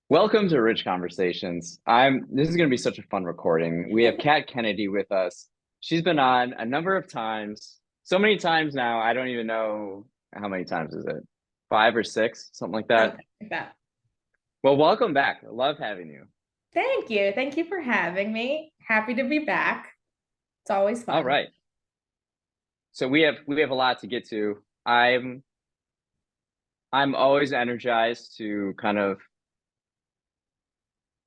Welcome to Rich Conversations. This is going to be such a fun recording. We have Kat Kennedy with us. She's been on a number of times, so many times now, I don't even know how many times is it? Five or six, something like that. Something like that. Well, welcome back. I love having you. Thank you. Thank you for having me. Happy to be back. It's always All fun. right. So we have a lot to get to. I'm always energized to kind of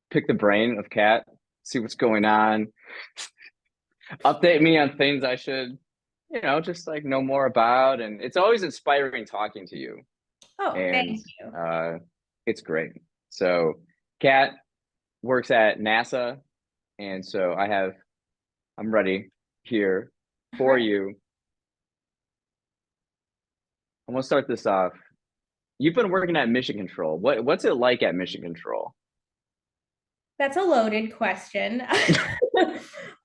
pick the brain of Kat, see what's going on, update me on things I should, just like know more about. And it's always inspiring talking to you. Oh, And thank you. uh, it's great. So, Kat works at NASA, and so I'm ready here All for right. you. I'm gonna start this off. You've been working at Mission Control. What's it like at Mission Control? That's a loaded question.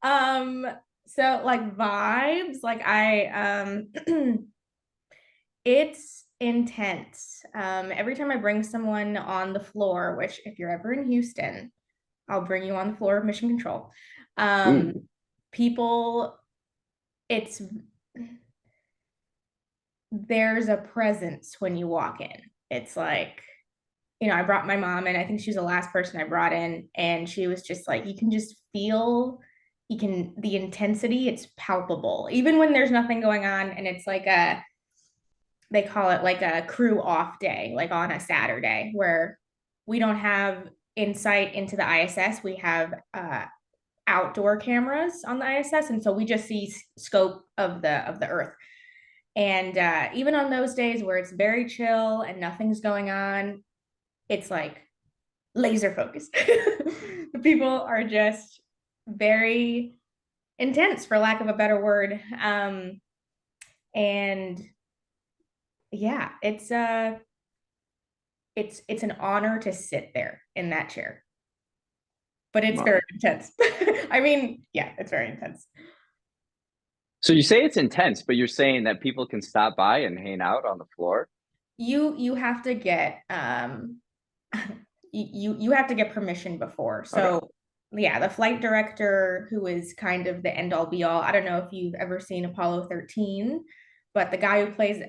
Um, so like vibes, like it's intense. Every time I bring someone on the floor, which if you're ever in Houston, I'll bring you on the floor of Mission Control. Um, Ooh, people, it's there's a presence when you walk in. It's like, I brought my mom and I think she was the last person I brought in. And she was just like, you can just feel, the intensity, it's palpable, even when there's nothing going on. And it's like they call it like a crew off day, like on a Saturday, where we don't have insight into the ISS. We have outdoor cameras on the ISS. And so we just see scope of the Earth. And even on those days where it's very chill and nothing's going on, it's like laser focused. The people are just very intense, for lack of a better word. And yeah, it's an honor to sit there in that chair, but it's wow. very intense. I mean, yeah, it's very intense. So you say it's intense, but you're saying that people can stop by and hang out on the floor? You have to get you have to get permission before. Okay. So yeah, the flight director, who is kind of the end all be all. I don't know if you've ever seen Apollo 13, but the guy who plays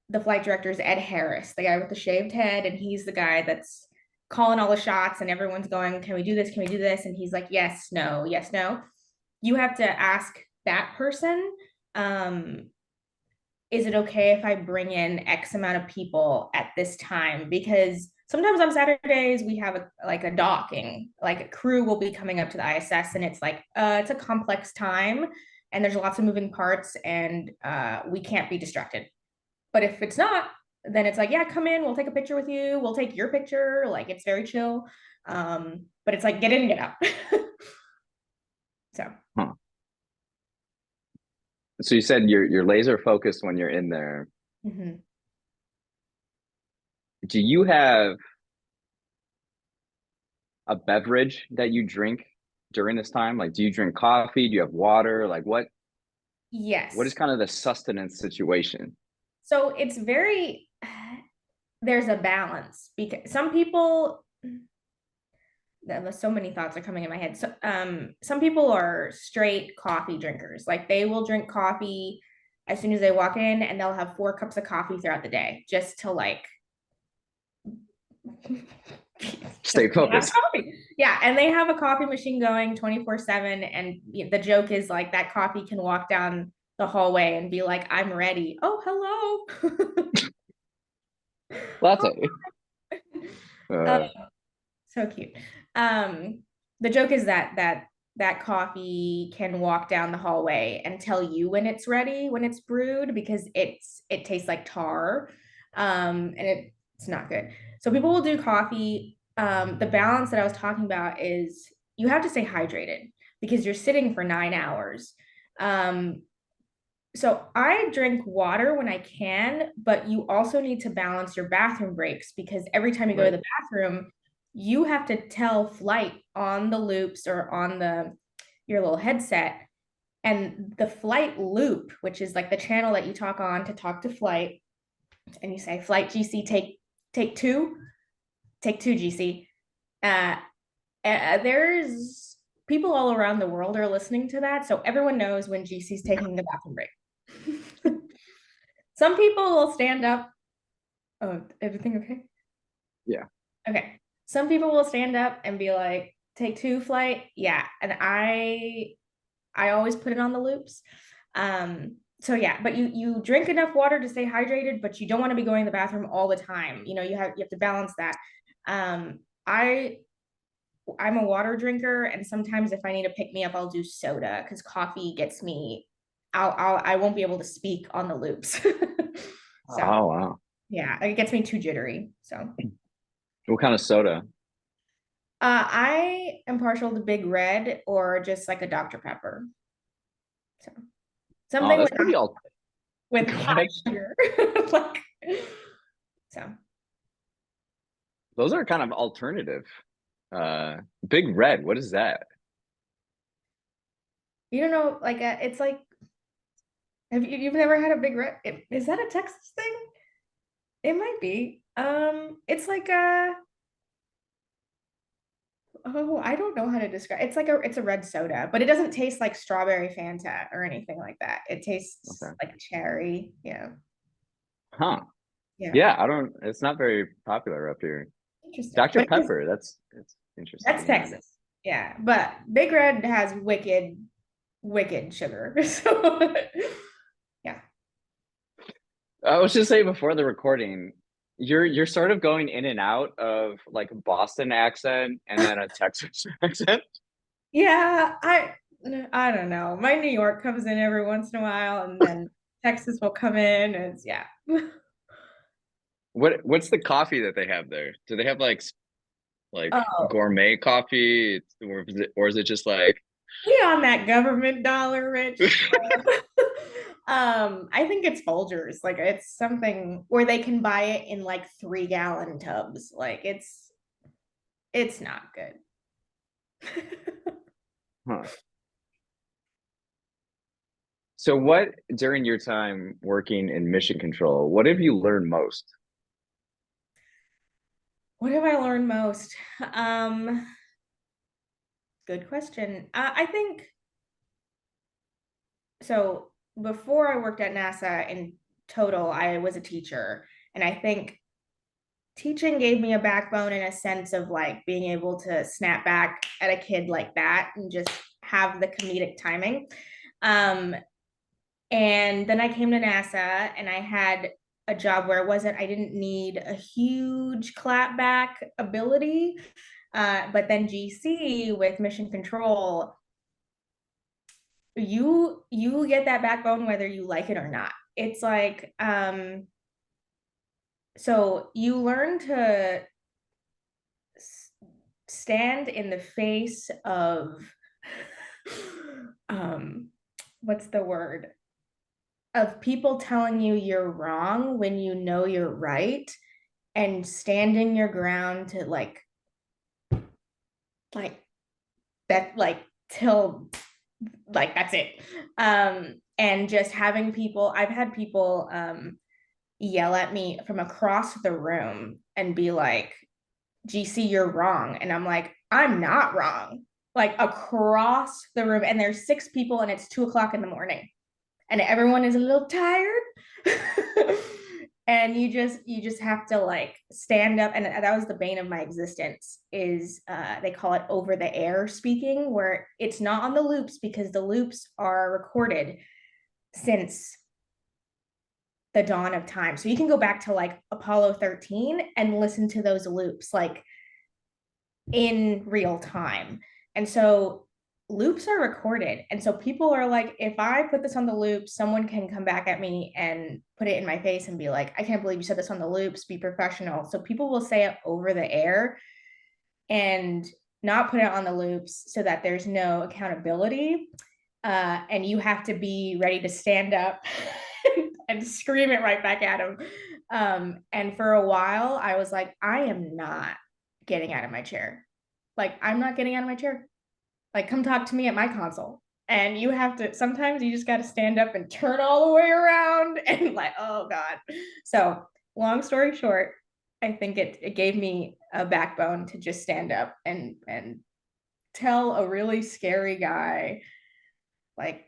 the flight director is Ed Harris, the guy with the shaved head, and he's the guy that's calling all the shots, and everyone's going, can we do this, can we do this, and he's like, yes, no, yes, no. You have to ask that person, um is it okay if I bring in X amount of people at this time? Because sometimes on Saturdays we have like a docking, like a crew will be coming up to the ISS, and it's like it's a complex time, and there's lots of moving parts, and we can't be distracted. But if it's not, then it's like, yeah, come in, we'll take a picture with you, we'll take your picture, like it's very chill. But it's like get in and get out. So Huh. So you said you're laser focused when you're in there. mhm. Do you have a beverage that you drink during this time? Like, do you drink coffee? Do you have water? Like, what is Yes. kind of the sustenance situation? So it's very there's a balance because some people, so many thoughts are coming in my head. So some people are straight coffee drinkers. Like they will drink coffee as soon as they walk in, and they'll have 4 cups of coffee throughout the day just to like just Stay have focused. coffee. Yeah, and they have a coffee machine going 24/7, and the joke is like that coffee can walk down the hallway and be like, I'm ready. Oh, hello. Latte. Oh, Uh, so cute. Um, the joke is that coffee can walk down the hallway and tell you when it's ready, when it's brewed, because it tastes like tar, and it's not good. So people will do coffee. The balance that I was talking about is you have to stay hydrated because you're sitting for 9 hours. Um, so I drink water when I can, but you also need to balance your bathroom breaks because every time you go to right. the bathroom, you have to tell flight on the loops or on the your little headset. And the flight loop, which is like the channel that you talk on to talk to flight, and you say flight GC take two, Take two, GC. There's people all around the world are listening to that, so everyone knows when GC's taking the bathroom break. Some people will stand up. Oh, everything okay? Yeah. Okay. Some people will stand up and be like, take two, flight. Yeah. And I always put it on the loops. So yeah, but you drink enough water to stay hydrated, but you don't want to be going to the bathroom all the time. You have to balance that. I I'm a water drinker, and sometimes if I need to pick me up, I'll do soda because coffee gets me. I won't be able to speak on the loops. So Oh wow. yeah, it gets me too jittery. So What kind of soda? I am partial to Big Red or just like a Dr. Pepper. So Oh, something that's pretty all. with Go high ahead. sugar. Like, so Those are kind of alternative. Uh, Big Red. What is that? you don't know, like it's like you've never had a Big Red? Is that a Texas thing? It might be. It's like a oh, I don't know how to describe. It's a red soda, but it doesn't taste like strawberry Fanta or anything like that. It tastes Okay. like cherry. Yeah. Huh. Yeah. Yeah, I don't. It's not very popular up here. Interesting. Dr. But Pepper. That's that's interesting. Yeah. Texas. Yeah. But Big Red has wicked sugar. So yeah. I was just saying before the recording, you're sort of going in and out of like a Boston accent and then a Texas accent. Yeah. I don't know. My New York comes in every once in a while, and then Texas will come in. And it's yeah. What's the coffee that they have there? Do they have like Oh, gourmet coffee, or is it just like we on that government dollar, Rich. I think it's Folgers. Like it's something where they can buy it in like 3 gallon tubs. Like it's not good. huh? So what during your time working in mission control, what have you learned most? What have I learned most? Um, Good question. I think so. Before I worked at NASA in total, I was a teacher, and I think teaching gave me a backbone in a sense of like being able to snap back at a kid like that and just have the comedic timing. Um, and then I came to NASA and I had a job where I didn't need a huge clapback ability. But then GC with mission control, you get that backbone whether you like it or not. It's like so you learn to stand in the face of um what's the word, of people telling you you're wrong when you know you're right, and standing your ground to like that, like till like that's it. And just having people, I've had people yell at me from across the room and be like, GC, you're wrong. And I'm like, I'm not wrong. Like across the room. And there's 6 people and it's 2 o'clock in the morning. And everyone is a little tired. And you just have to like stand up. And that was the bane of my existence is they call it over the air speaking, where it's not on the loops because the loops are recorded since the dawn of time. So you can go back to like Apollo 13 and listen to those loops like in real time. And so loops are recorded. And so people are like, if I put this on the loop, someone can come back at me and put it in my face and be like, I can't believe you said this on the loops, be professional. So people will say it over the air and not put it on the loops so that there's no accountability. And you have to be ready to stand up and scream it right back at them. And for a while, I was like, I am not getting out of my chair. Like, I'm not getting out of my chair. Like, come talk to me at my console. And you have to, sometimes you just got to stand up and turn all the way around and like, oh God. So, long story short, I think it gave me a backbone to just stand up and tell a really scary guy, like,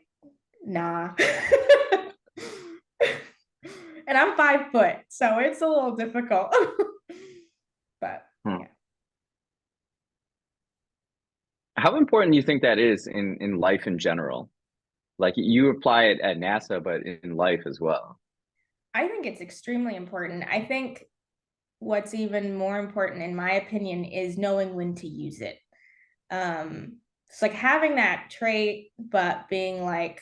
nah. And I'm 5 foot, so it's a little difficult. But Hmm. yeah. How important do you think that is in life in general? Like you apply it at NASA, but in life as well. I think it's extremely important. I think what's even more important, in my opinion, is knowing when to use it. It's like having that trait, but being like,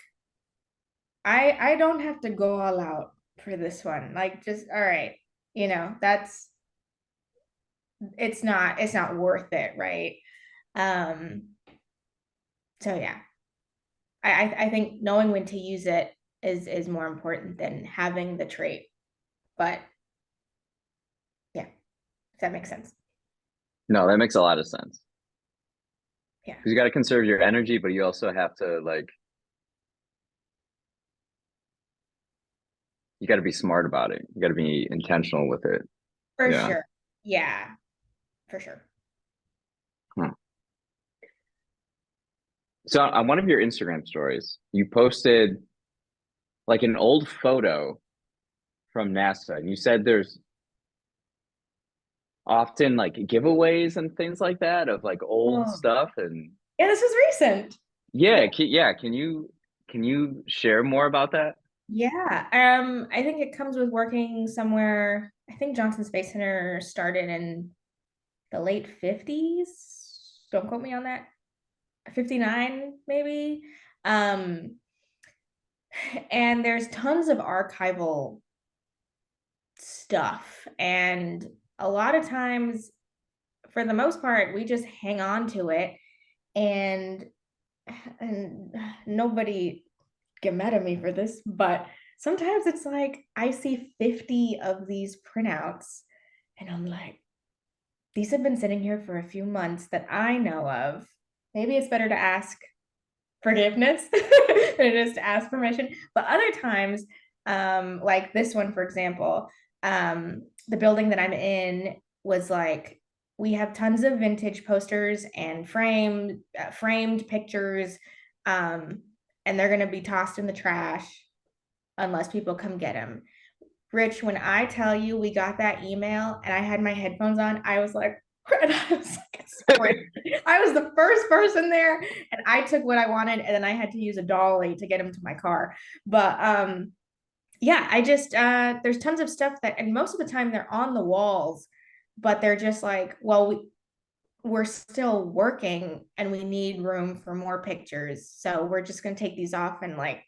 I don't have to go all out for this one. Like, just all right, that's it's not worth it, right? Um, so yeah, I think knowing when to use it is more important than having the trait. But yeah, if that makes sense. No, that makes a lot of sense. Yeah. Because you got to conserve your energy, but you also have to like you got to be smart about it. You got to be intentional with it. For Yeah. sure. Yeah, for sure. Huh. So on one of your Instagram stories, you posted like an old photo from NASA, and you said there's often like giveaways and things like that of like old Oh, stuff. And yeah, this is recent. Yeah. yeah, can you share more about that? Yeah. I think it comes with working somewhere. I think Johnson Space Center started in the late 50s. Don't quote me on that. 59, maybe. Um, and there's tons of archival stuff. And a lot of times, for the most part, we just hang on to it and and nobody get mad at me for this, but sometimes it's like I see 50 of these printouts and I'm like, these have been sitting here for a few months that I know of. Maybe it's better to ask forgiveness than it is to ask permission. But other times, like this one, for example, the building that I'm in was like, we have tons of vintage posters and framed pictures, um, and they're going to be tossed in the trash unless people come get them. Rich, when I tell you we got that email and I had my headphones on, I was like, and I was like a sprint. I was the first person there, and I took what I wanted, and then I had to use a dolly to get him to my car. But yeah, I just there's tons of stuff that, and most of the time they're on the walls, but they're just like, well, we're still working and we need room for more pictures, so we're just gonna take these off and like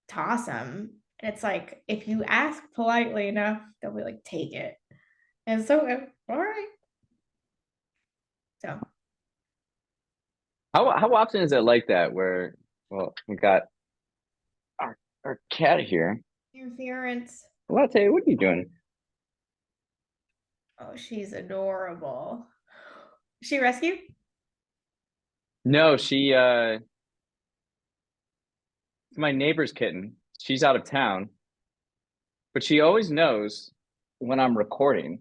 toss them. And it's like, if you ask politely enough, they'll be like, take it. And so, all right. So, How often is it like that where well we got our cat here. interference. Latte, what are you doing? Oh, she's adorable. She rescued? No, it's my neighbor's kitten. She's out of town, but she always knows when I'm recording.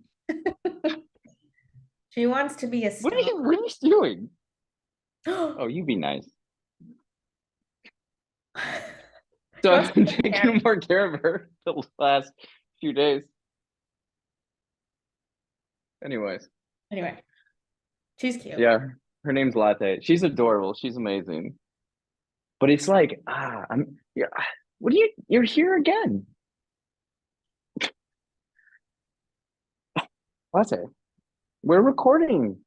She wants to be a star. What are you doing? She Oh, you be nice. So wants I've to been be a camera. taking more care of her the last few days. Anyways, Anyway, she's cute. yeah, her name's Latte. She's adorable. She's amazing. But it's like, yeah, what are you're here again? Latte, we're recording.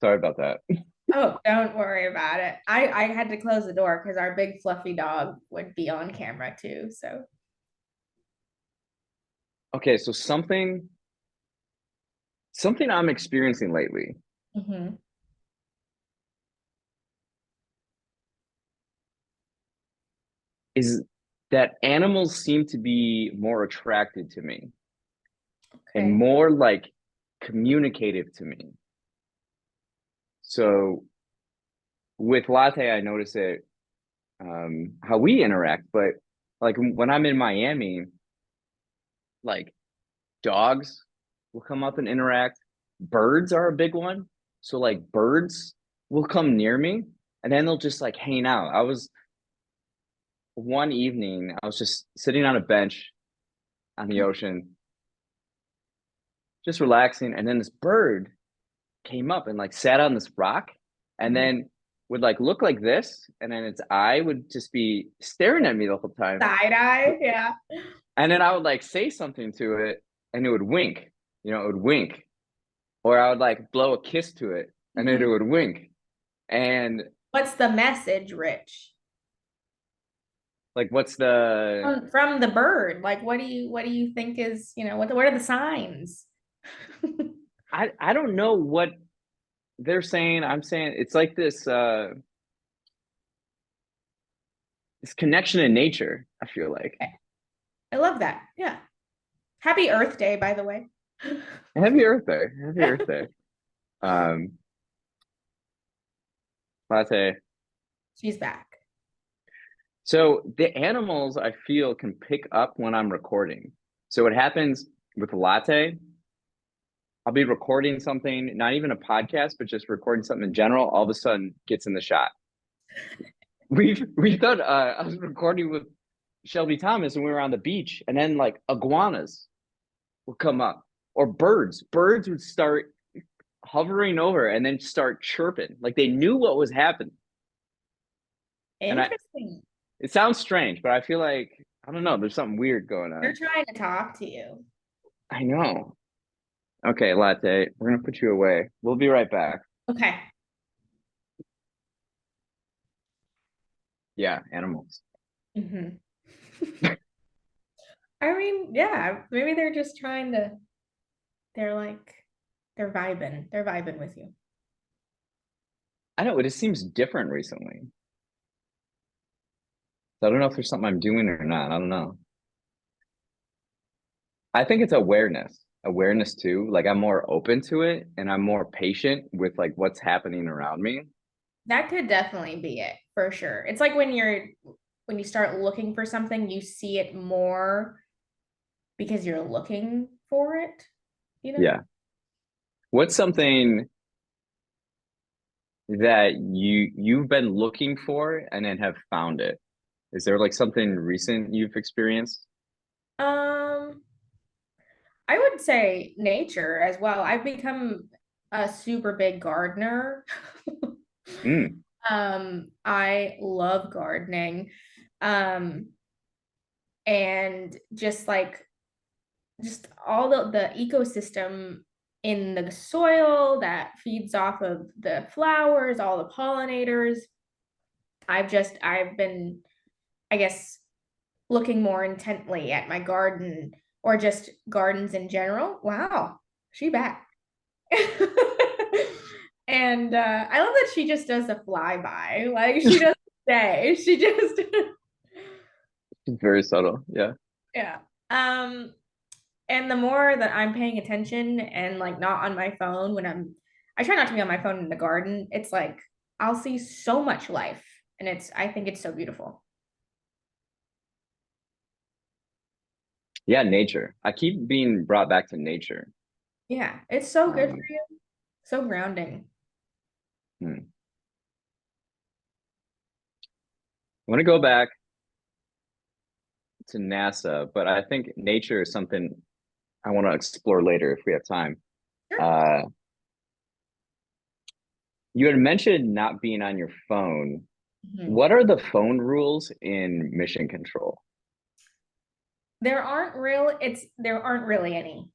Sorry about that. Oh, don't worry about it. I had to close the door because our big fluffy dog would be on camera too. So, Okay, so something I'm experiencing lately mhm. is that animals seem to be more attracted to me and Okay. more like communicative to me. So with Latte, I notice it how we interact, but like when I'm in Miami, like dogs will come up and interact. Birds are a big one. So like birds will come near me and then they'll just like hang out. I was one evening, I was just sitting on a bench on the ocean, just relaxing, and then this bird came up and like sat on this rock and Mhm. then would like look like this, and then its eye would just be staring at me the whole time. Side eye, yeah. And then I would like say something to it and it would wink, it would wink. Or I would like blow a kiss to it and then it Mhm. would wink. And What's the message, Rich? like, what's the, From the bird. Like, what do you think is, what are the signs? I don't know what they're saying. I'm saying it's like this connection in nature, I feel like. Okay. I love that. Yeah. Happy Earth Day, by the way. Happy Earth Day. Happy Earth Day. Um, Latte. She's back. So the animals I feel can pick up when I'm recording. So what happens with Latte, I'll be recording something, not even a podcast, but just recording something in general, all of a sudden gets in the shot. We thought I was recording with Shelby Thomas and we were on the beach, and then like iguanas would come up or birds. Birds would start hovering over and then start chirping. Like they knew what was happening. And Interesting. it sounds strange, but I feel like I don't know, there's something weird going They're on. trying to talk to you. I know. Okay, Latte, we're gonna put you away. We'll be right back. Okay. Yeah, animals. Hmm. I mean, yeah, maybe they're just trying to, they're like, they're vibing with you. I know it just seems different recently. So I don't know if there's something I'm doing or not. I don't know. I think it's awareness. Awareness too. Like I'm more open to it and I'm more patient with like what's happening around me. That could definitely be it for sure. It's like when you start looking for something, you see it more because you're looking for it, you know? Yeah. What's something that you've been looking for and then have found it? Is there like something recent you've experienced? Um, I would say nature as well. I've become a super big gardener. Mm, I love gardening. Um, and just all the ecosystem in the soil that feeds off of the flowers, all the pollinators. I've been, I guess, looking more intently at my garden or just gardens in general. Wow, she back. And I love that she just does a flyby. Like she doesn't stay. She just it's very subtle. Yeah. yeah. Um, and the more that I'm paying attention and like not on my phone I try not to be on my phone in the garden. It's like I'll see so much life, and I think it's so beautiful. Yeah, nature. I keep being brought back to nature. Yeah, it's so good for Um, you. So grounding. hmm. I want to go back to NASA, but I think nature is something I want to explore later if we have time. Sure. Uh, you had mentioned not being on your phone. Mhm. What are the phone rules in mission control? There aren't really any.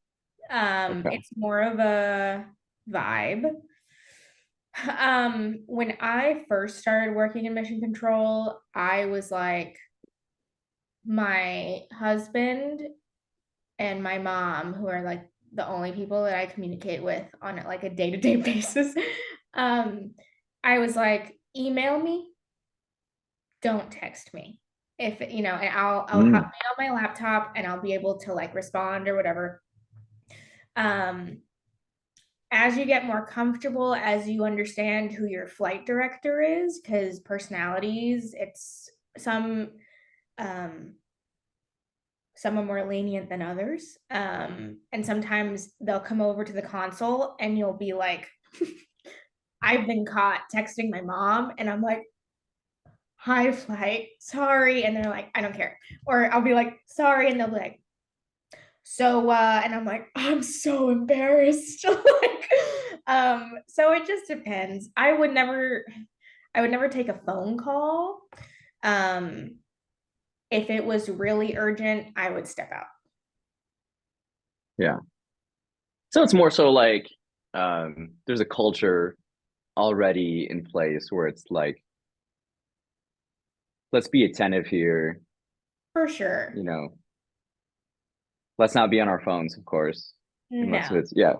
Okay. It's more of a vibe. When I first started working in mission control, I was like, my husband and my mom, who are like the only people that I communicate with on like a day-to-day basis, um, I was like, email me, don't text me. If and I'll have Mm, me on my laptop and I'll be able to like respond or whatever. Um, as you get more comfortable, as you understand who your flight director is, because personalities, some um some are more lenient than others. And sometimes they'll come over to the console and you'll be like, I've been caught texting my mom and I'm like, hi flight, sorry. And they're like, I don't care. Or I'll be like, sorry, and they'll be like, so and I'm like, I'm so embarrassed. Like, so it just depends. I would never take a phone call. Um, if it was really urgent, I would step out. Yeah. So it's more so like there's a culture already in place where it's like, let's be attentive here, For sure. you know, let's not be on our phones, of course, unless No. it's yeah.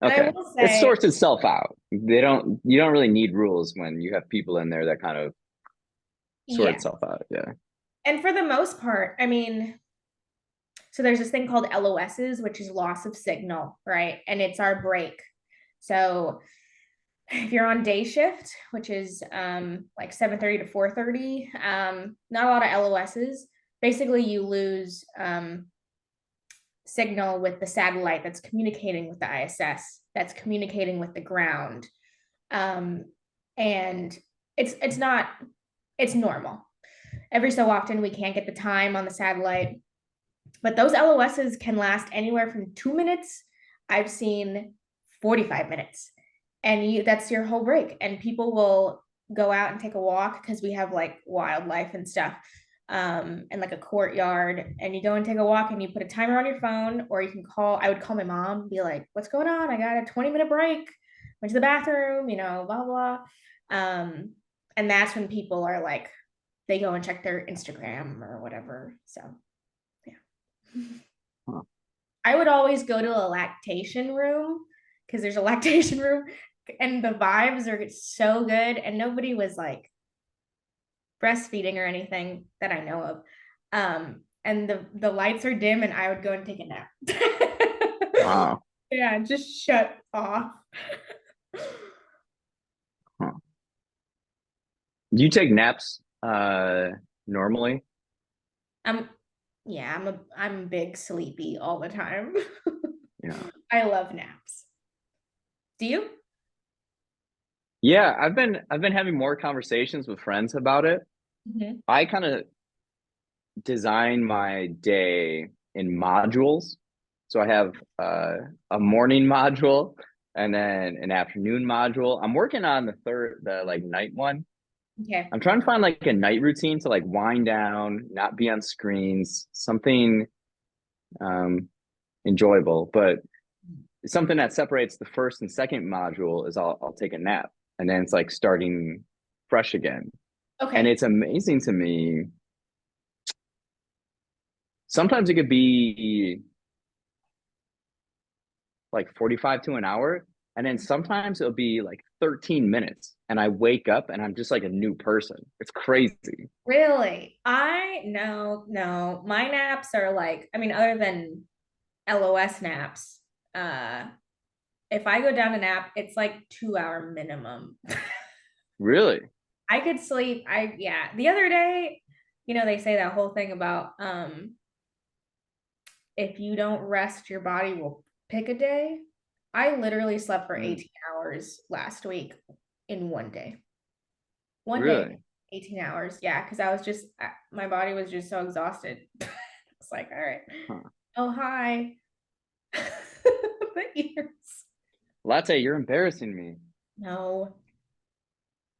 And I Okay. will It say, sorts itself out. You don't really need rules when you have people in there that kind of sort yeah. itself out. Yeah. And for the most part, I mean, so there's this thing called LOSs, which is loss of signal, right? And it's our break. So if you're on day shift, which is like 7:30 to 4:30, not a lot of LOSs. Basically, you lose signal with the satellite that's communicating with the ISS, that's communicating with the ground. Um, and it's normal. Every so often we can't get the time on the satellite, but those LOSs can last anywhere from 2 minutes. I've seen 45 minutes. And that's your whole break. And people will go out and take a walk because we have like wildlife and stuff, and like a courtyard. And you go and take a walk and you put a timer on your phone, or you can call. I would call my mom and be like, what's going on? I got a 20-minute break, went to the bathroom, blah, blah. And that's when people are like, they go and check their Instagram or whatever. So, yeah. Huh. I would always go to a lactation room because there's a lactation room and the vibes are so good. And nobody was like breastfeeding or anything that I know of. And the lights are dim and I would go and take a nap. Wow. Yeah, just shut off. Huh. Do you take naps normally? I'm yeah, I'm big sleepy all the time. Yeah. I love naps. Do you? Yeah, I've been having more conversations with friends about it. Mhm. I kind of design my day in modules. So I have a morning module and then an afternoon module. I'm working on the like night one. Okay. I'm trying to find like a night routine to like wind down, not be on screens, something um enjoyable, but something that separates the first and second module is I'll take a nap and then it's like starting fresh again. And Okay. it's amazing to me. Sometimes it could be like 45 to an hour. And then sometimes it'll be like 13 minutes. And I wake up and I'm just like a new person. It's crazy. Really? I no. My naps are like, I mean, other than LOS naps, if I go down a nap, it's like 2 hour minimum. Really? I could sleep. Yeah. The other day, they say that whole thing about if you don't rest, your body will pick a day. I literally slept for Mm, 18 hours last week in one day. One day, really? 18 hours. Yeah, because I was just my body was just so exhausted. It's like, all right. Huh. Oh, hi. The ears. Latte, you're embarrassing me. No.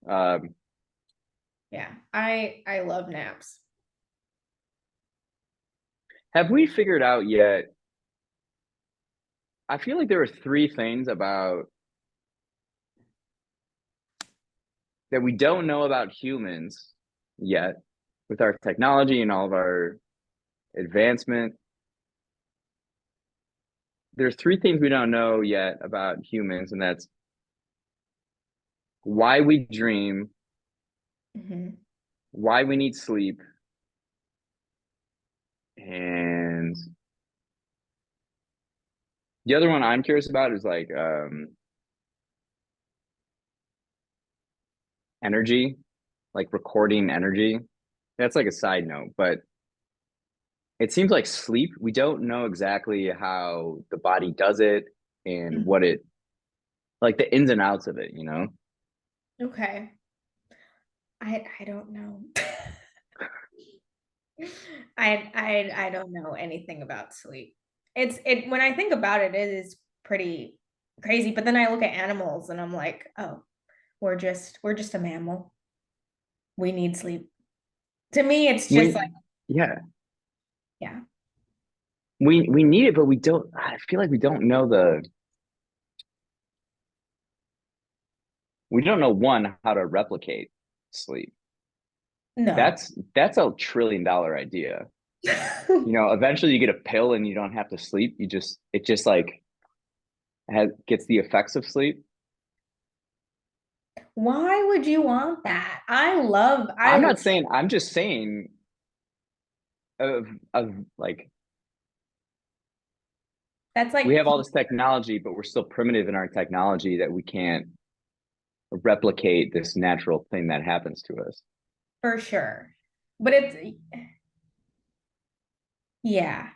Um, Yeah. I love naps. have we figured out yet? I feel like there are three things about that we don't know about humans yet with our technology and all of our advancement. There's three things we don't know yet about humans, and that's why we dream, Mhm. why we need sleep, and the other one I'm curious about is like energy, like recording energy. that's like a side note, but it seems like sleep, we don't know exactly how the body does it and Mhm. what it like the ins and outs of it, you know? Okay. I don't know. I don't know anything about sleep. It when I think about it, it is pretty crazy. But then I look at animals and I'm like, oh, we're just a mammal. We need sleep. To me, it's just like, We yeah, yeah. we need it, but we don't I feel like we don't know one how to replicate sleep. No. That's $1 trillion idea. You know, eventually you get a pill and you don't have to sleep. It just like gets the effects of sleep. Why would you want that? I would, I'm just saying of like that's we like have all this technology, but we're still primitive in our technology that we can't replicate this natural thing that happens to us. for sure. But yeah.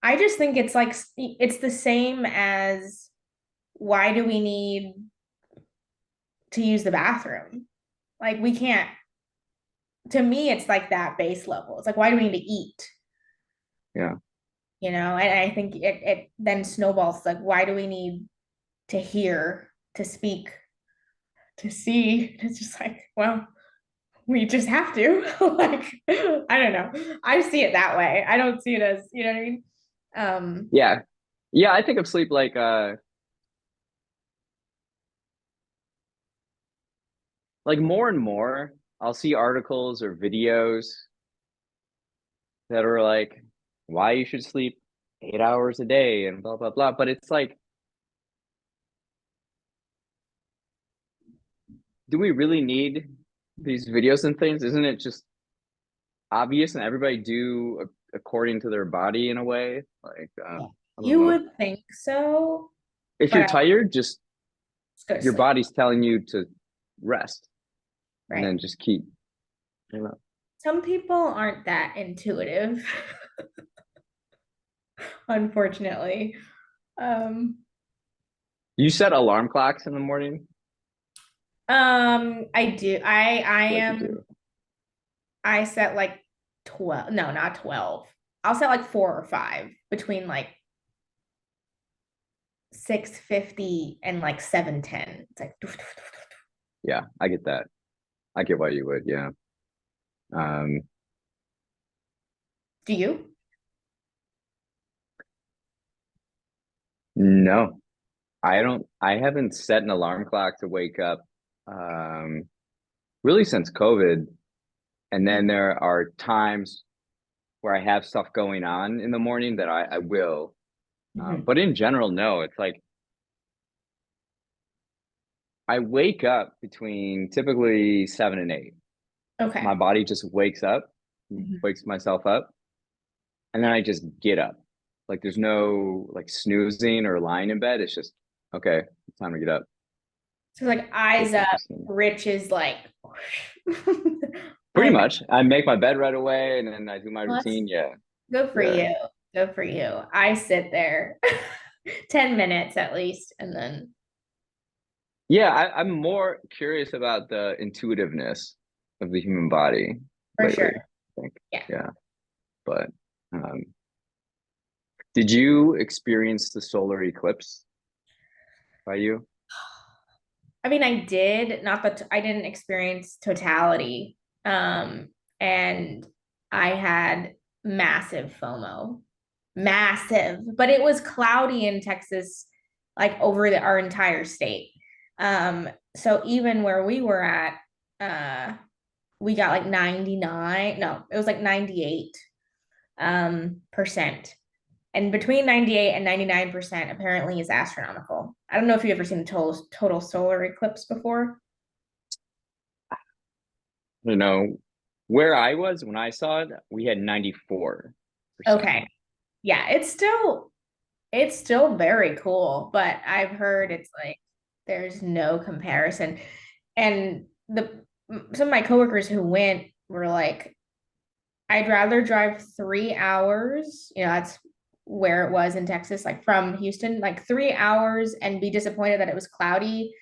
I just think it's like, it's the same as why do we need to use the bathroom? Like, we can't, to me, it's like that base level. It's like, why do we need to eat? Yeah. And I think it then snowballs like, why do we need to hear, to speak, to see? It's just like, well, we just have to. Like, I don't know. I see it that way. I don't see it as, you know what I mean? Yeah. Yeah, I think of sleep like more and more I'll see articles or videos that are like why you should sleep 8 hours a day and blah blah blah. But it's like, do we really need these videos and things? Isn't it just obvious and everybody do according to their body in a way? Like, I don't You know. would think so, If but you're I tired, just just go to your sleep, body's telling you to rest and right? then just keep, you know. Some people aren't that intuitive, unfortunately. Um, You set alarm clocks in the morning? I do. I I feel like you am do. I set like 12, no, not 12. I'll set like 4 or 5 between like 6:50 and like 7:10. It's like Yeah, I get that. I get why you would, yeah. Um, do you? no, I haven't set an alarm clock to wake up um really since COVID. And then there are times where I have stuff going on in the morning that I will. Mhm. But in general, no. It's like I wake up between typically 7 and 8. My Okay. body just wakes up, Mhm. wakes myself up, and then I just get up. Like there's no like snoozing or lying in bed. It's just okay, it's time to get up. So like Take eyes my up, first thing. Rich is like Pretty I'm much. I make my bed right away and then I do my well, that's routine. Yeah. good for Yeah. you. Good for you. I sit there 10 minutes at least and then Yeah, I'm more curious about the intuitiveness of the human body for sure. lately, I think. Yeah. Yeah. But um, did you experience the solar eclipse by you? I mean, I did, not that I didn't experience totality. And I had massive FOMO, massive, but it was cloudy in Texas, like over our entire state. So even where we were at, we got like 99, no, it was like 98 percent. And between 98 and 99% apparently is astronomical. I don't know if you've ever seen a total solar eclipse before. You know, where I was when I saw it, we had 94%. Okay. Yeah, it's still very cool, but I've heard it's like there's no comparison. And some of my coworkers who went were like, I'd rather drive 3 hours, that's where it was in Texas, like from Houston, like 3 hours and be disappointed that it was cloudy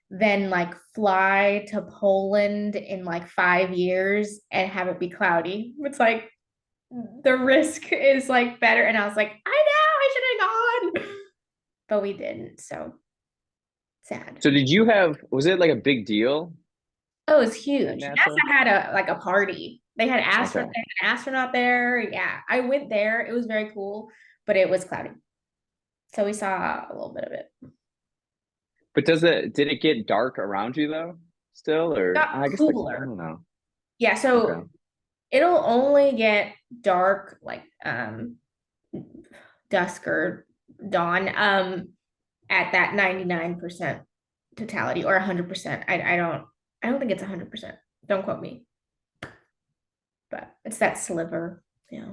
than like fly to Poland in like 5 years and have it be cloudy. It's like the risk is like better. And I was like, I know I should have gone, but we didn't. So sad. So was it like a big deal Oh, it was at huge. NASA? NASA had a party. Okay. They had an astronaut there. Yeah, I went there. It was very cool, but it was cloudy. So we saw a little bit of it. But did it get dark around you though? Still, or Got I guess I cooler. don't know. Yeah, Okay. so it'll only get dark like dusk or dawn at that 99% totality or 100%. I don't think it's 100%. Don't quote me, but it's that sliver, yeah.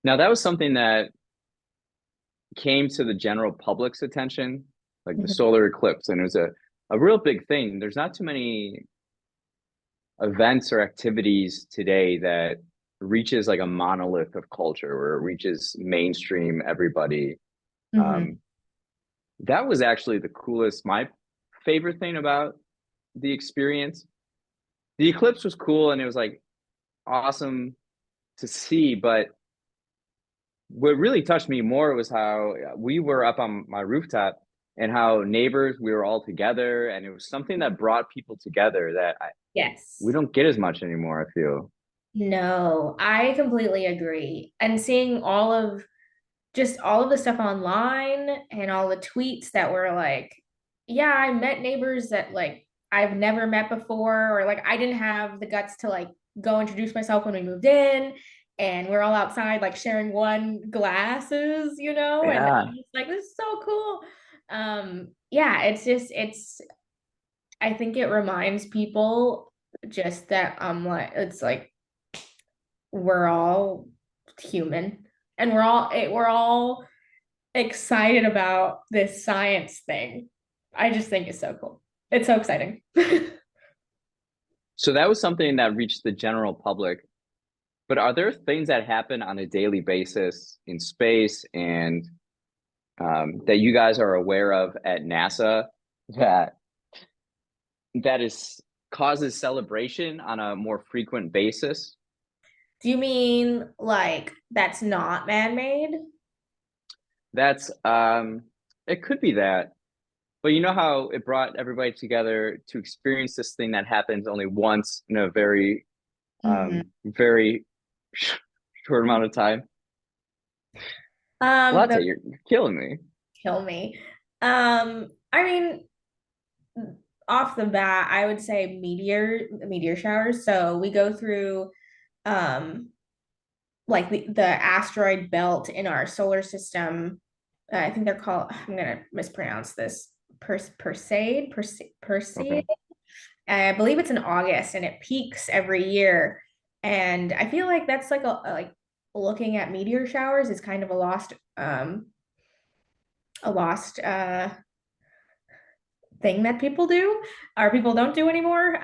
Now that was something that came to the general public's attention, like the Mhm. solar eclipse, and it was a real big thing. There's not too many events or activities today that reaches like a monolith of culture where it reaches mainstream everybody. Mhm. Um, that was actually the coolest, my favorite thing about the experience. The eclipse was cool and it was like awesome to see, but what really touched me more was how we were up on my rooftop and how neighbors we were all together, and it was something that brought people together that we Yes. don't get as much anymore, I feel. No, I completely agree. And seeing all of the stuff online and all the tweets that were like, yeah, I met neighbors that like I've never met before, or like I didn't have the guts to like go introduce myself when we moved in, and we're all outside like sharing one glasses, and Yeah. I'm just like, this is so cool. Yeah, it's I think it reminds people just that like it's like we're all human and we're all excited about this science thing. I just think it's so cool. It's so exciting. So that was something that reached the general public. But are there things that happen on a daily basis in space and that you guys are aware of at NASA that that is causes celebration on a more frequent basis? Do you mean like that's not man-made? That's it could be that. But you know how it brought everybody together to experience this thing that happens only once in a Mhm. very short amount of time. The Latte, you're killing me. kill me. I mean, off the bat, I would say meteor showers. So we go through um like the asteroid belt in our solar system. I think they're called, I'm gonna mispronounce this, Perseid. Okay. I believe it's in August and it peaks every year. And I feel like that's like like looking at meteor showers is kind of a lost thing that people do or people don't do anymore.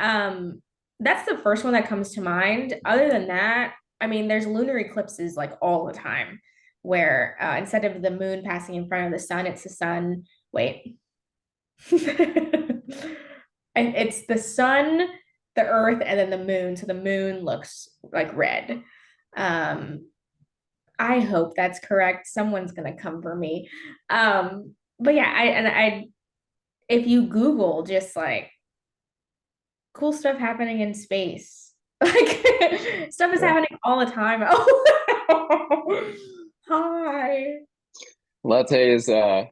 That's the first one that comes to mind. Other than that, I mean, there's lunar eclipses like all the time where instead of the moon passing in front of the sun, it's the sun. Wait. And it's the sun, the earth, and then the moon. So the moon looks like red. Um, I hope that's correct. Someone's gonna come for me. But yeah, I if you Google just like cool stuff happening in space, like stuff is Yeah. happening all the time. Oh, hi. Latte is trying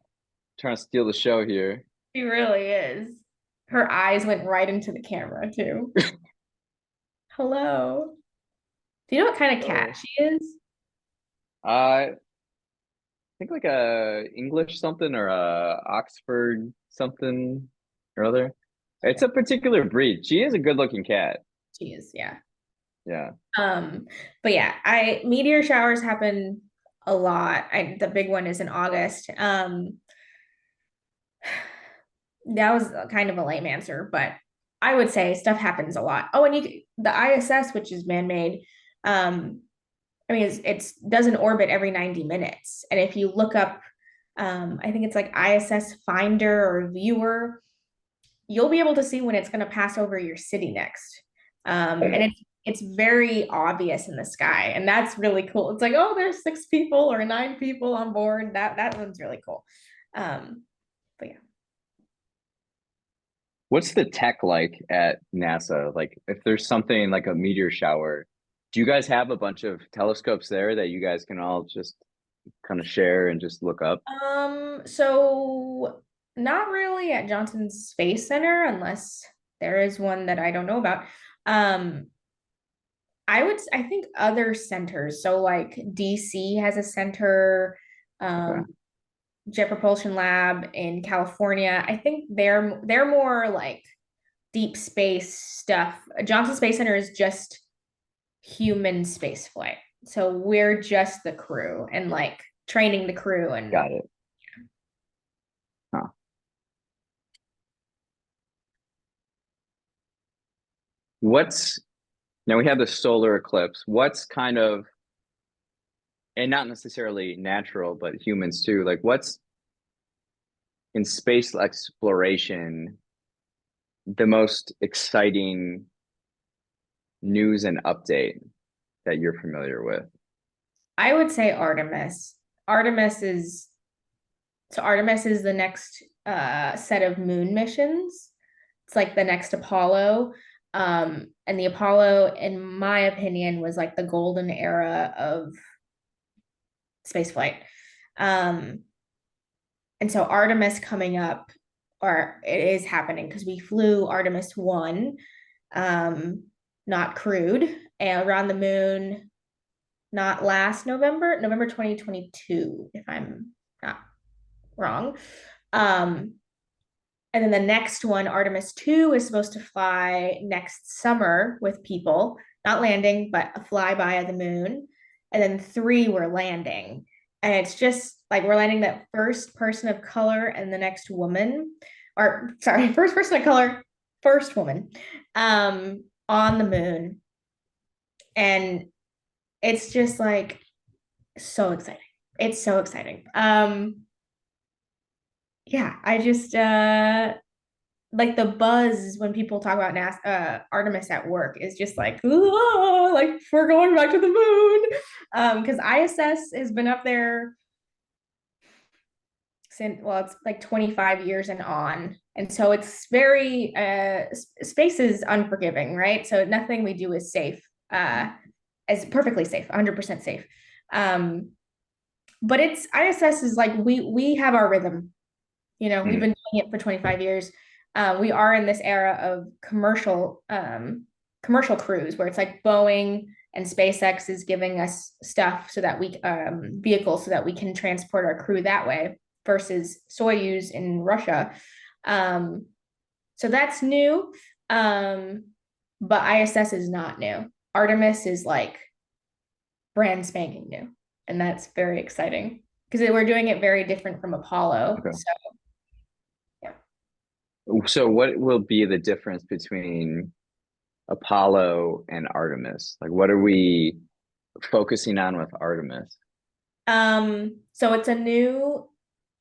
to steal the show here. She really is. Her eyes went right into the camera too. Hello. Do you know what kind of cat Oh. she is? I think like a English something or a Oxford something or other. It's Okay, a particular breed. She is a good looking cat. she is, yeah. Yeah. Um, but yeah, I meteor showers happen a lot. The big one is in August. That was kind of a lame answer, but I would say stuff happens a lot. Oh, and the ISS, which is man-made, I mean, it's does an orbit every 90 minutes. And if you look up, I think it's like ISS Finder or Viewer, you'll be able to see when it's going to pass over your city next. And it's very obvious in the sky, and that's really cool. It's like, oh, there's 6 people or 9 people on board. That one's really cool. But yeah. What's the tech like at NASA? Like, if there's something like a meteor shower, do you guys have a bunch of telescopes there that you guys can all just kind of share and just look up? So not really at Johnson Space Center unless there is one that I don't know about. Um, I think other centers. So like DC has a center, Okay. um, Jet Propulsion Lab in California. I think they're more like deep space stuff. Johnson Space Center is just human space flight. So we're just the crew and like training the crew and Got it. Huh. What's Now we have the solar eclipse. What's kind of, and not necessarily natural, but humans too, like what's in space exploration the most exciting news and update that you're familiar with? I would say Artemis. Artemis is Artemis is the next set of moon missions. It's like the next Apollo. And the Apollo, in my opinion, was like the golden era of spaceflight. Um, and so Artemis coming up, or it is happening because we flew Artemis 1, um, not crewed, and around the moon, not last November 2022, if I'm not wrong. Um, and then the next one, Artemis 2, is supposed to fly next summer with people, not landing, but a flyby of the moon. And then 3, we're landing. And it's just like we're landing that first person of color and the next woman, or sorry, first person of color, first woman, on the moon. And it's just like so exciting. It's so exciting. Yeah, I just like the buzz when people talk about NASA, Artemis at work is just like, "Ooh, like we're going back to the moon." Because ISS has been up there since, well, it's like 25 years and on. And so it's very space is unforgiving, right? So nothing we do is safe, as perfectly safe, 100% safe. Um, but it's ISS is like we have our rhythm. We've Mm, been doing it for 25 years. We are in this era of commercial crews where it's like Boeing and SpaceX is giving us stuff so that we vehicles so that we can transport our crew that way versus Soyuz in Russia. Um, so that's new. Um, but ISS is not new. Artemis is like brand spanking new, and that's very exciting because we're doing it very different from Apollo. okay. So yeah. So what will be the difference between Apollo and Artemis? Like, what are we focusing on with Artemis? So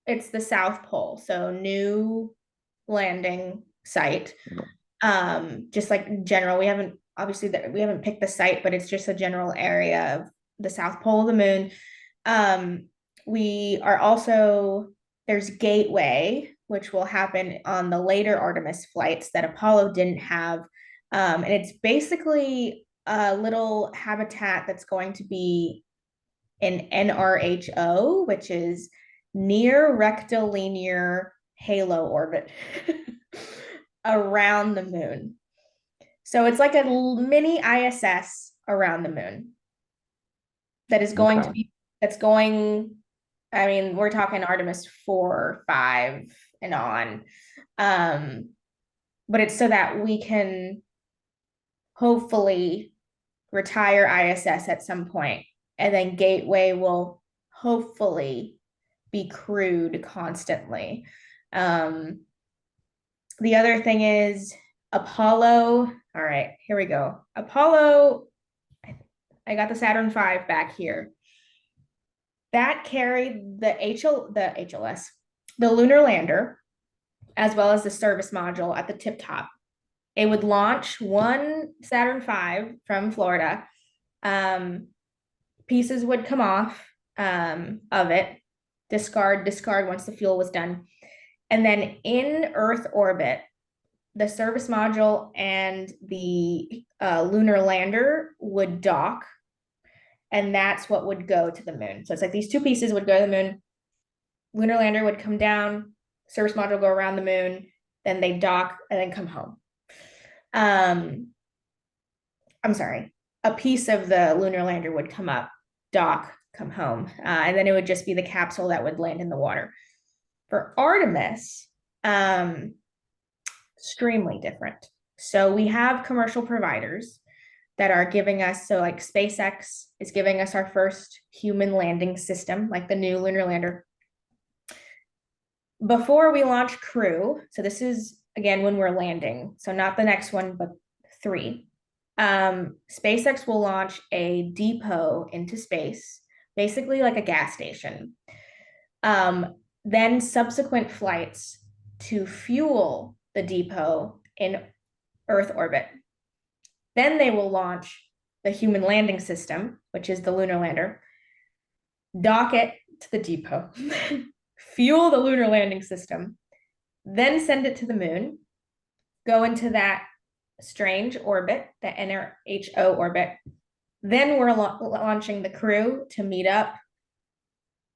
it's the South Pole, so new landing site. Just like general, we haven't obviously that we haven't picked the site, but it's just a general area of the South Pole of the moon. Um, we are also there's Gateway, which will happen on the later Artemis flights that Apollo didn't have. And it's basically a little habitat that's going to be in NRHO, which is near rectilinear halo orbit around the moon. So it's like a mini ISS around the moon that is going to Okay. be, that's going, I mean, we're talking Artemis 4, 5, and on. Um, but it's so that we can hopefully retire ISS at some point, and then Gateway will hopefully be crewed constantly. Um, the other thing is Apollo. All right, here we go. Apollo, I got the Saturn V back here. That carried the HLS, the lunar lander, as well as the service module at the tip top. It would launch one Saturn V from Florida. Pieces would come off of it, discard once the fuel was done. And then in Earth orbit, the service module and the lunar lander would dock, and that's what would go to the moon. So it's like these two pieces would go to the moon, lunar lander would come down, service module go around the moon, then they dock and then come home. I'm sorry, a piece of the lunar lander would come up, dock, come home, and then it would just be the capsule that would land in the water. For Artemis, extremely different. So we have commercial providers that are giving us, so like SpaceX is giving us our first human landing system, like the new lunar lander. Before we launch Crew, so this is again when we're landing, so not the next one, but 3. SpaceX will launch a depot into space, basically like a gas station. Then subsequent flights to fuel the depot in Earth orbit. Then they will launch the human landing system, which is the lunar lander, dock it to the depot, fuel the lunar landing system, then send it to the moon, go into that strange orbit, the NRHO orbit. Then we're launching the Crew to meet up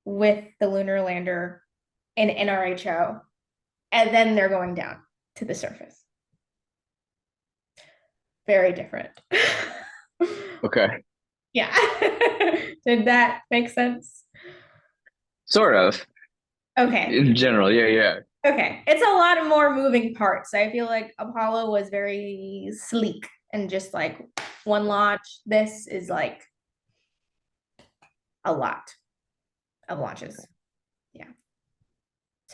with the lunar lander in NRHO, and then they're going down to the surface. Very different. Okay. Yeah. Did that make sense? Sort of. Okay. In general, yeah. Okay. It's a lot more moving parts. I feel like Apollo was very sleek and just like one launch. This is like a lot of launches. Okay.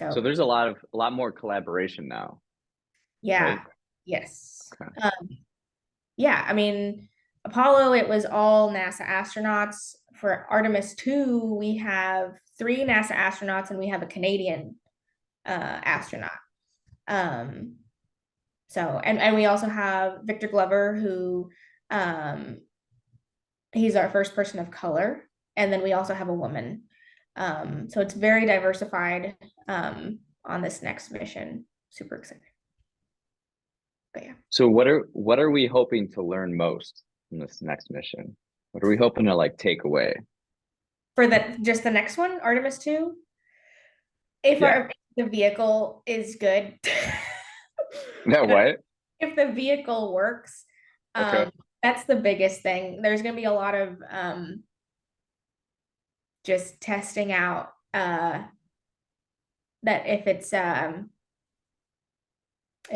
Yeah. So there's a lot more collaboration now. Yeah. Right? Yes. Okay. Yeah, I mean, Apollo, it was all NASA astronauts. For Artemis 2, we have 3 NASA astronauts and we have a Canadian astronaut. So, and we also have Victor Glover, who he's our first person of color. And then we also have a woman. So it's very diversified on this next mission. Super excited. But yeah. So what are we hoping to learn most in this next mission? What are we hoping to like take away? For just the next one, Artemis 2? If the vehicle is good. That what? If the vehicle works, okay. That's the biggest thing. There's gonna be a lot of just testing out that if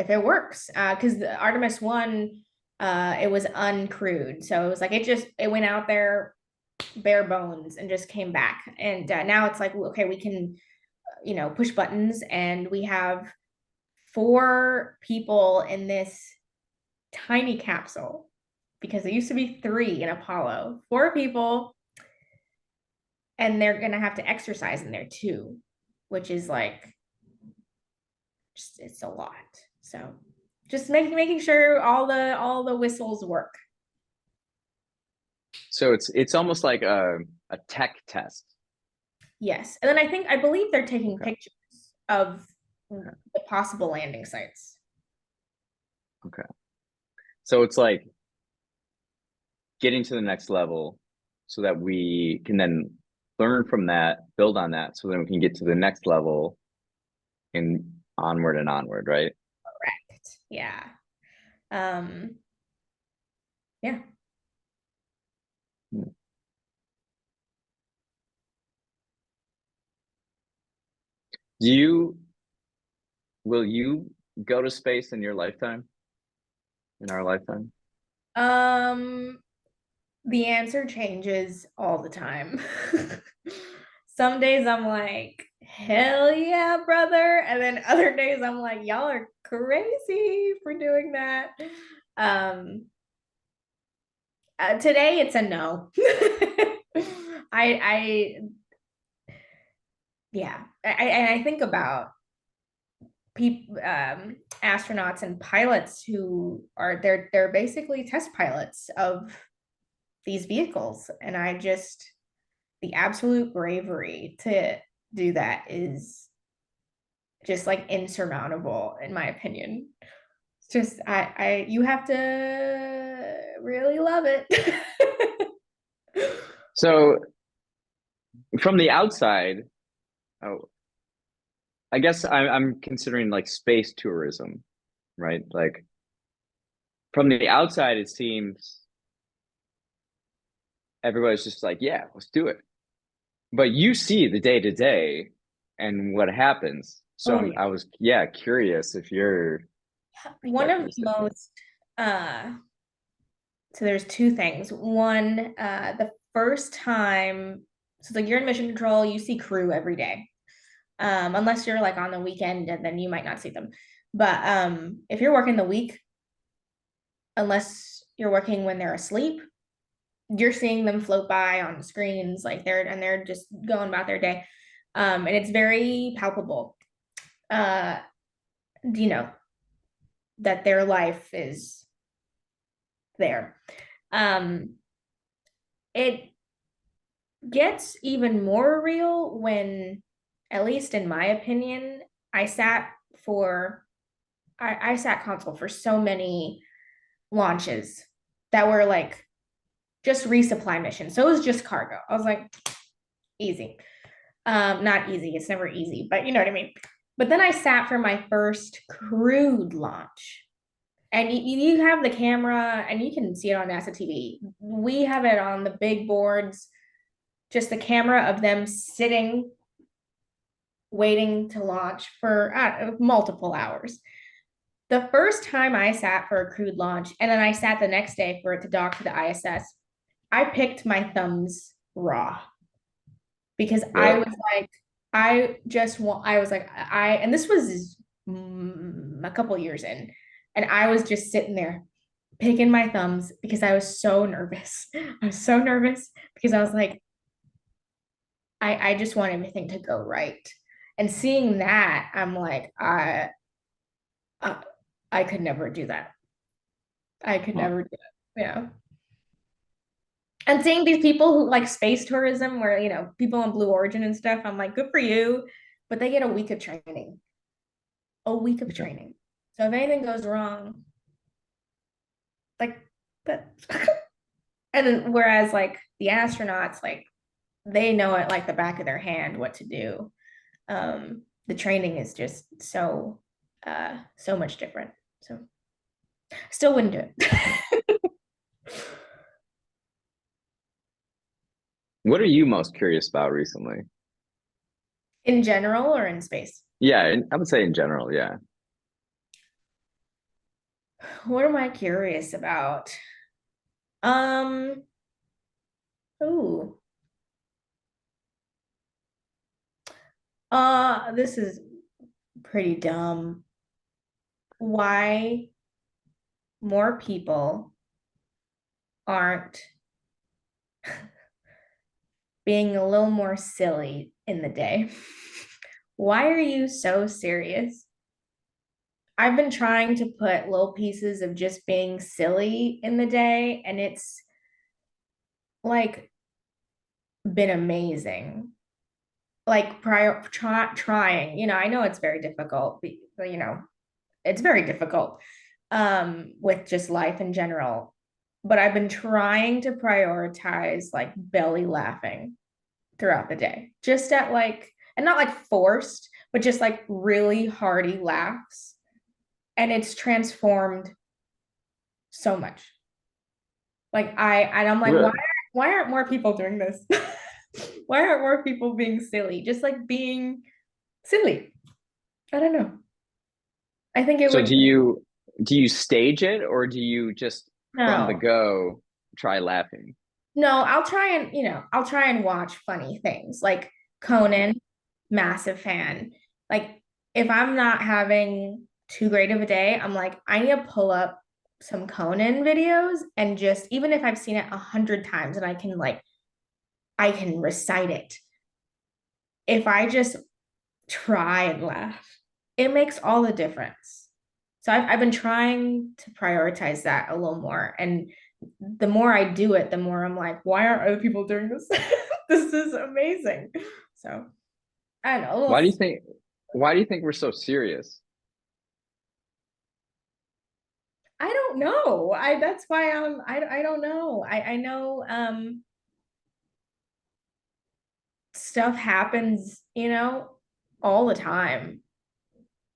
it works, because the Artemis 1 it was uncrewed, so it was like it went out there bare bones and just came back, and now it's like, okay, we can push buttons, and we have 4 people in this tiny capsule, because there used to be 3 in Apollo. 4 people, and they're gonna have to exercise in there too, which is like it's a lot. So just making sure all the whistles work. So it's almost like a tech test. Yes. And then I believe they're taking pictures of the possible landing sites. Okay. So it's like getting to the next level so that we can then learn from that, build on that, so then we can get to the next level and onward, right? Correct. Yeah. Yeah. Will you go to space in your lifetime? In our lifetime? The answer changes all the time. Some days I'm like, hell yeah, brother. And then other days I'm like, y'all are crazy for doing that. Um, Today it's a no. I yeah. I think about people, astronauts and pilots who are they're basically test pilots of these vehicles, and I just the absolute bravery to do that is just like insurmountable in my opinion. It's just I you have to really love it. So from the outside, oh, I guess I'm considering like space tourism, right? Like from the outside, it seems everybody's just like, yeah, let's do it. But you see the day to day and what happens. So Oh yeah. I was, yeah, curious if your One of perspective the is different. most uh so there's two things. One, the first time, so like you're in mission control, you see crew every day. Unless you're like on the weekend and then you might not see them. But if you're working the week, unless you're working when they're asleep, you're seeing them float by on screens like they're just going about their day. And it's very palpable. Uh, you know, that their life is there. Um, it gets even more real when, at least in my opinion, I sat for I sat console for so many launches that were like just resupply missions. So it was just cargo. I was like, easy. Not easy, it's never easy, but you know what I mean. But then I sat for my first crewed launch. And you have the camera and you can see it on NASA TV. We have it on the big boards, just the camera of them sitting, waiting to launch for multiple hours. The first time I sat for a crewed launch, and then I sat the next day for it to dock to the ISS, I picked my thumbs raw because I Really? was like, I was like, and this was a couple years in, and I was just sitting there picking my thumbs because I was so nervous. I was so nervous because I was like, I just want everything to go right. And seeing that, I'm like, I, I could never do that. I could Huh. never do it. Yeah. And seeing these people who like space tourism, where people on Blue Origin and stuff, I'm like, good for you, but they get a week of training, a week of Yeah. training. So if anything goes wrong, like that, and then whereas like the astronauts, like they know it like the back of their hand what to do. The training is just so much different. So still wouldn't do it. What are you most curious about recently? In general or in space? Yeah, I would say in general, yeah. What am I curious about? Um, ooh, this is pretty dumb. Why more people aren't being a little more silly in the day? Why are you so serious? I've been trying to put little pieces of just being silly in the day, and it's like been amazing. Like trying, I know it's very difficult, but it's very difficult with just life in general. But I've been trying to prioritize like belly laughing throughout the day, just at like, and not like forced, but just like really hearty laughs. And it's transformed so much. And I'm like, Really? why aren't more people doing this? Why aren't more people being silly? Just like being silly. I don't know. I think it So would do you stage it or do you just from the no. go try laughing? No, I'll try and watch funny things like Uh, Conan, massive fan. Like if I'm not having too great of a day, I'm like, I need to pull up some Conan videos and just, even if I've seen it 100 times and I can recite it. If I just try and laugh, it makes all the difference. So I've been trying to prioritize that a little more. And the more I do it, the more I'm like, why aren't other people doing this? This is amazing. So I don't know. Why do you think why do you think we're so serious? I don't know. That's why I don't know. I know stuff happens, all the time.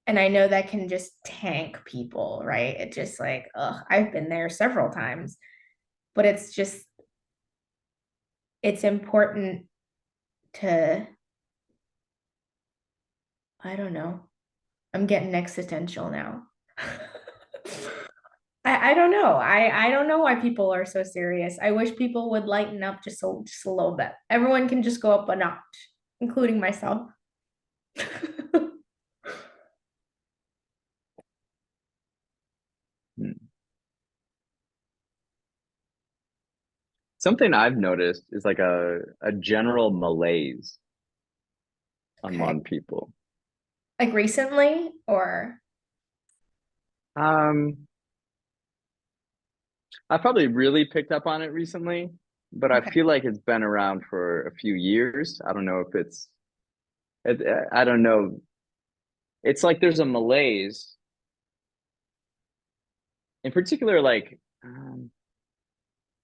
And I know that can just tank people, right? It just like, ugh, I've been there several times, but it's important to, I don't know. I'm getting existential now. I don't know. I don't know why people are so serious. I wish people would lighten up just a little bit. Everyone can just go up a notch, including myself. Hmm. Something I've noticed is like a general malaise Okay. among people. Like recently or Um, I probably really picked up on it recently, but I okay. feel like it's been around for a few years. I don't know if I don't know. It's like there's a malaise, in particular, like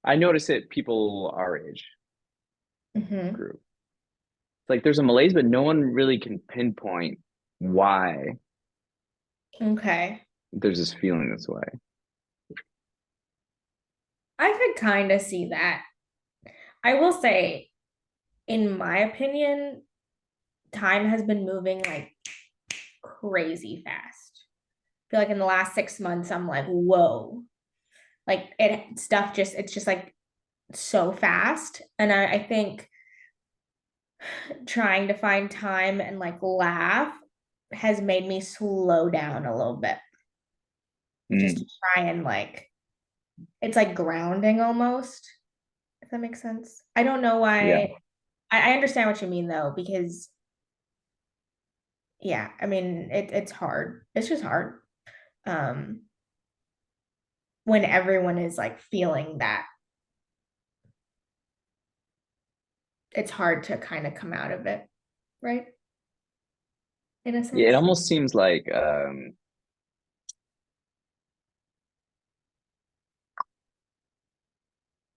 I notice it people our age Hmm. group. It's like there's a malaise, but no one really can pinpoint why Okay. there's this feeling this way. I could kind of see that. I will say, in my opinion, time has been moving like crazy fast. I feel like in the last 6 months, I'm like, whoa. Like it's just like so fast. And I think trying to find time and like laugh has made me slow down a little bit. Just to Mm, try and like it's like grounding almost, if that makes sense. I don't know yeah. why. I understand what you mean though, because yeah, I mean it's hard. It's just hard. Um, when everyone is like feeling that, it's hard to kind of come out of it, right? In a Yeah, it sense. almost seems like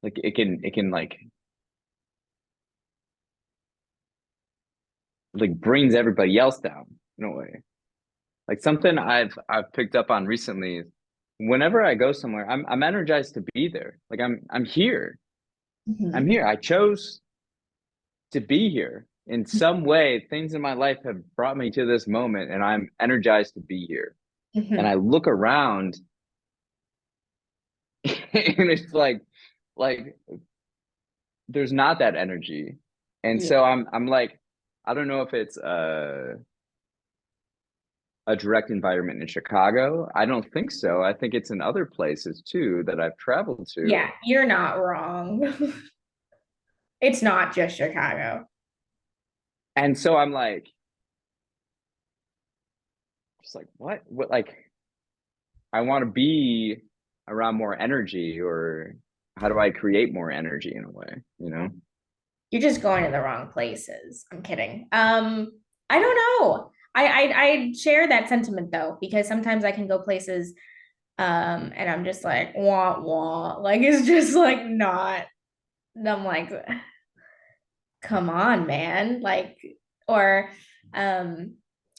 it can like brings everybody else down in a way. Like something I've picked up on recently is whenever I go somewhere, I'm energized to be there. Like I'm here. I'm Mhm. here. I chose to be here. In some way, things in my life have brought me to this moment and I'm energized to be here. And I Mhm. look around and it's like there's not that energy. And Yeah. so I'm like, I don't know if it's a direct environment in Chicago. I don't think so. I think it's in other places too that I've traveled Yeah, to. you're not wrong. It's not just Chicago. And so I'm like, just like, what? Like, I want to be around more energy, or how do I create more energy in a way, you know? You're just going to the wrong places. I'm kidding. I don't know. I share that sentiment though, because sometimes I can go places and I'm just like wah wah. Like it's just like not. And I'm like, come on, man. Or um,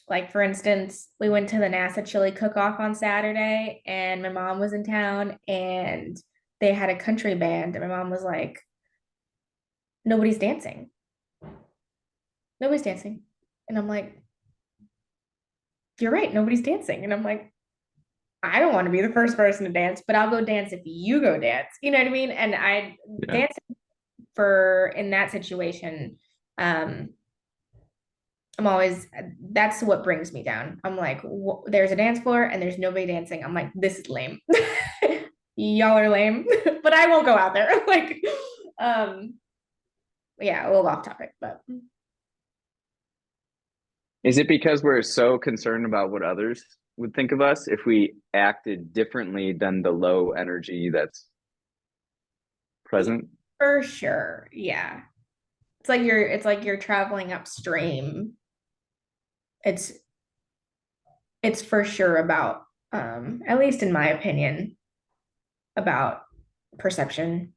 like for instance, we went to the NASA chili cook-off on Saturday and my mom was in town and they had a country band and my mom was like, nobody's dancing. Nobody's dancing. And I'm like, you're right, nobody's dancing. And I'm like, I don't want to be the first person to dance, but I'll go dance if you go dance. You know what I mean? And I Yeah. dance for in that situation, um, I'm always, that's what brings me down. I'm like, there's a dance floor and there's nobody dancing. I'm like, this is lame. Y'all are lame, but I won't go out there. Like, um, yeah, a little off topic, but Is it because we're so concerned about what others would think of us if we acted differently than the low energy that's present? for sure. Yeah. It's like you're traveling upstream. It's it's for sure about at least in my opinion, about perception.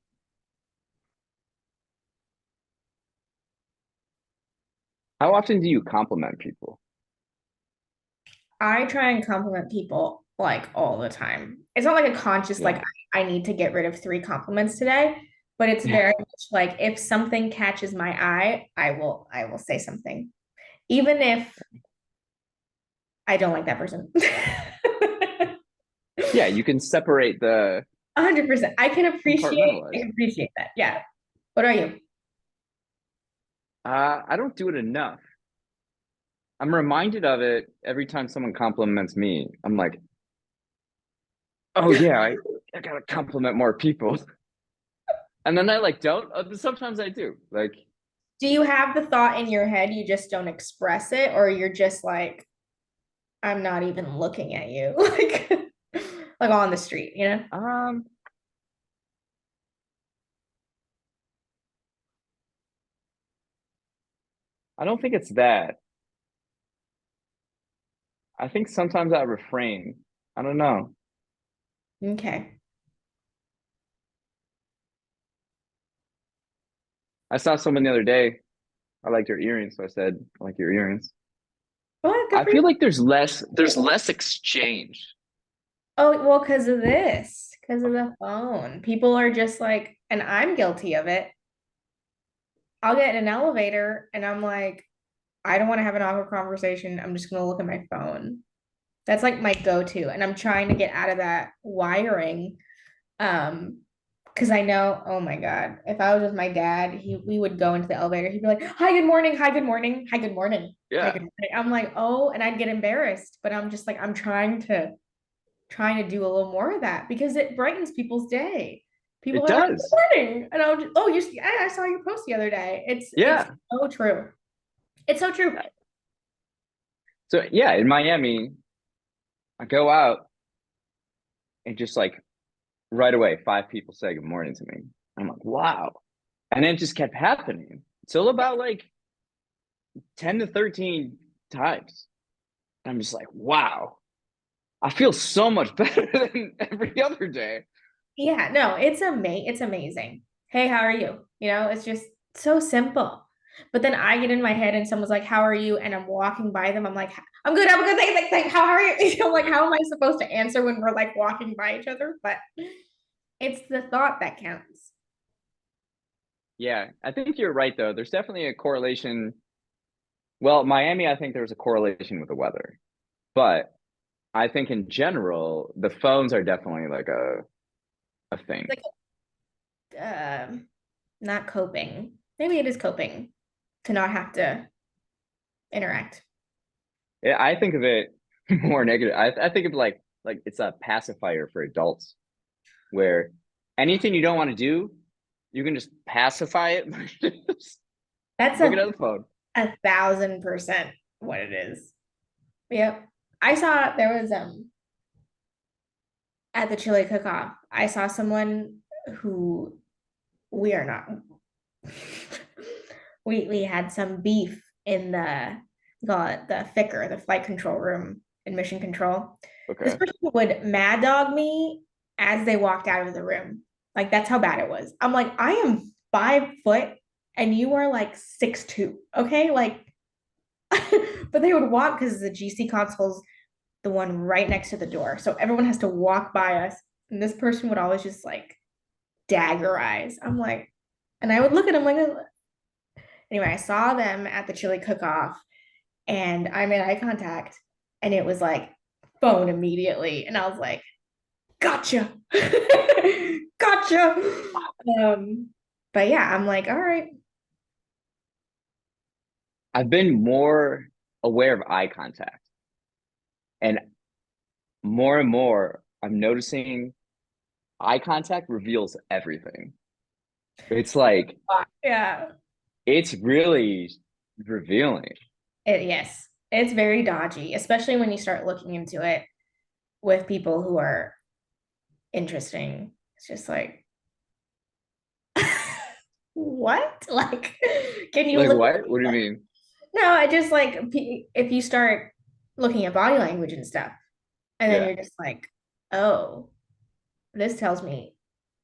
How often do you compliment people? I try and compliment people like all the time. It's not like a conscious Yeah. like I need to get rid of 3 compliments today, but it's Yeah. very much like if something catches my eye, I will say something. Even if I don't like that person. Yeah, you can separate the 100%. I compartmentalize. can appreciate that. Yeah. What are you? I don't do it enough. I'm reminded of it every time someone compliments me. I'm like, oh yeah, I gotta compliment more people. And then I like don't. Sometimes I do. Like, Do you have the thought in your head, you just don't express it, or you're just like, I'm not even looking at you, like on the street, you know? um, I don't think it's that. I think sometimes I refrain. I don't know. Okay. I saw someone the other day. I liked your earrings, so I said, I like your earrings. Well, good I for you. feel like there's less exchange. Oh, well, because of the phone. People are just like, and I'm guilty of it. I'll get in an elevator and I'm like, I don't want to have an awkward conversation. I'm just gonna look at my phone. That's like my go-to. And I'm trying to get out of that wiring. Um, because I know, oh my God, if I was with my dad, we would go into the elevator. He'd be like, "Hi, good morning. Hi, good morning. Hi, good morning. Hi, Yeah, good morning." I'm like, oh, and I'd get embarrassed, but I'm just like, I'm trying to do a little more of that because it brightens people's day. People it are like, "Good does. morning," and I'll just, oh, I saw your post the other day. It's Yeah. so true. It's so true. So yeah, in Miami, I go out and just like right away, 5 people say good morning to me. I'm like, wow. And then it just kept happening till about like 10 to 13 times. I'm just like, wow, I feel so much better than every other day. Yeah, no, it's amazing. Hey, how are you? It's just so simple. But then I get in my head and someone's like, "How are you?" And I'm walking by them. I'm like, "I'm good. I'm good. Thanks. How are you?" I'm like, "How am I supposed to answer when we're like walking by each other?" But it's the thought that counts. Yeah, I think you're right, though. There's definitely a correlation. Well, Miami, I think there's a correlation with the weather. But I think in general, the phones are definitely like a thing. It's like not coping. Maybe it is coping to not have to interact. Yeah, I think of it more negative. I think of like it's a pacifier for adults where anything you don't want to do, you can just pacify it. Just That's looking at the phone. 1,000% what it is. Yep. I saw there was at the chili cook-off, I saw someone who we are not we had some beef in the call it the FICR, the flight control room in mission control. This Okay. person would mad dog me as they walked out of the room. Like that's how bad it was. I'm like, I am 5 foot and you are like 6'2". Okay. Like, but they would walk because the GC console's the one right next to the door. So everyone has to walk by us. And this person would always just like dagger eyes. I'm like, and I would look at him like, anyway, I saw them at the chili cook off and I made eye contact and it was like phone immediately. And I was like, gotcha. Gotcha. Um, but yeah, I'm like, all right. I've been more aware of eye contact. And more and more, I'm noticing eye contact reveals everything. It's like, Yeah. it's really revealing. Yes, it's very dodgy, especially when you start looking into it with people who are interesting. It's just like, what? Like, can you Like, look? what? What do you mean? No, I just like if you start looking at body language and stuff, and then Yeah. you're just like, oh, this tells me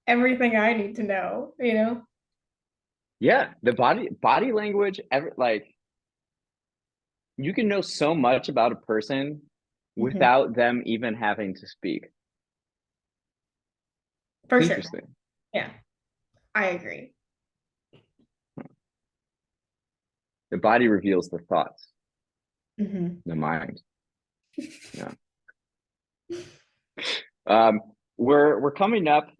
everything I need to know, you know? Yeah. The body language, like, you can know so much about a person Mhm. without them even having to speak. For It's sure. interesting. Yeah, I agree. The body reveals the thoughts, Mhm. the mind. Yeah. Um, we're coming up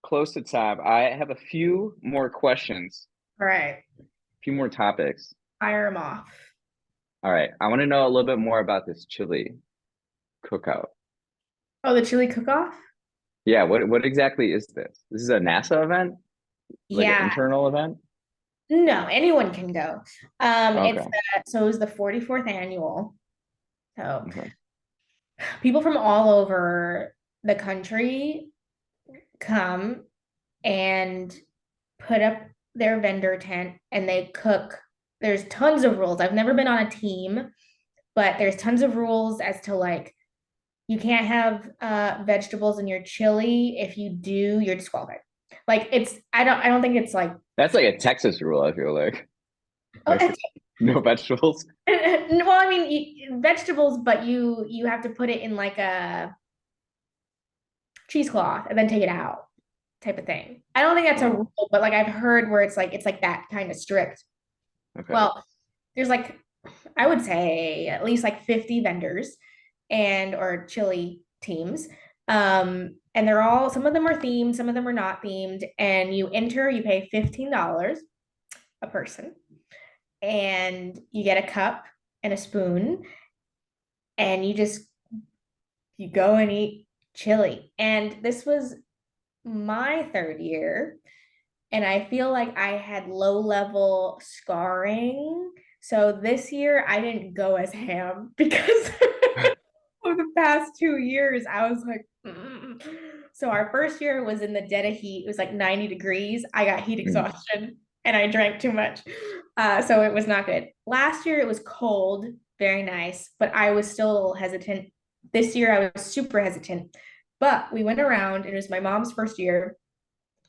close to time. I have a few more questions, All right, a few more topics. fire them off. All right. I want to know a little bit more about this chili cookout. Oh, the chili cook-off? Yeah, what exactly is this? This is a NASA event? Like an Yeah, internal event? no, anyone can go. It's Okay. so it was the 44th annual. So Okay. people from all over the country come and put up their vendor tent and they cook. There's tons of rules. I've never been on a team, but there's tons of rules as to like you can't have vegetables in your chili. If you do, you're disqualified. Like it's I don't think it's like That's like a Texas rule, I feel like. oh, Like no vegetables. well, I mean vegetables, but you have to put it in like a cheesecloth and then take it out type of thing. I don't think that's a Oh, rule, but like I've heard where it's like that kind of strict. okay. Well, there's like I would say at least like 50 vendors and or chili teams. And they're all some of them are themed, some of them are not themed. And you enter, you pay $15 a person, and you get a cup and a spoon, and you go and eat chili. And this was my third year, and I feel like I had low level scarring. So this year I didn't go as ham because for the past 2 years, I was like, mm. So our first year was in the dead of heat. It was like 90 degrees. I got heat Mm, exhaustion and I drank too much. So it was not good. Last year it was cold, very nice, but I was still hesitant. This year I was super hesitant. But we went around, and it was my mom's first year.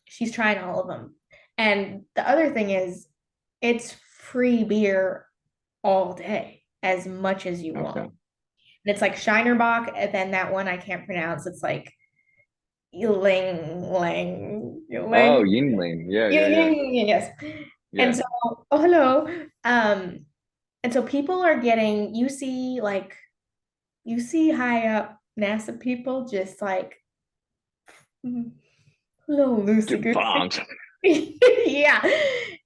She's trying all of them. And the other thing is, it's free beer all day, as much as you want. okay. And it's like Shinerbach, and then that one I can't pronounce. It's like Oh, Ylang. Yingling. Yeah, Yeah, yeah, yeah, yeah. yeah, yes. And Yeah. so, oh hello. Um, and so people are getting, you see high up NASA people just like, "Mm, hello, Lucy Get Goosey." bombed. Yeah.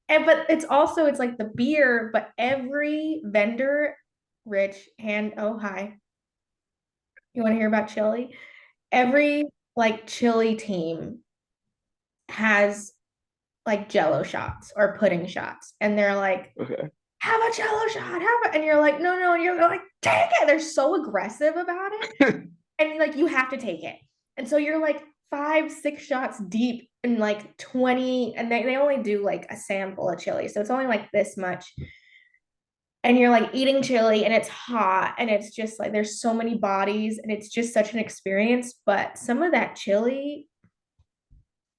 And but it's like the beer, but every vendor, Rich, hand, oh hi. You want to hear about chili? Every like chili team has like jello shots or pudding shots. And they're like, Okay. have a jello shot, and you're like, no, no, and you're like, take it. They're so aggressive about it. And like you have to take it. And so you're like 5, 6 shots deep and like 20, and they only do like a sample of chili. So it's only like this much. And you're like eating chili and it's hot and it's just like there's so many bodies and it's just such an experience. But some of that chili,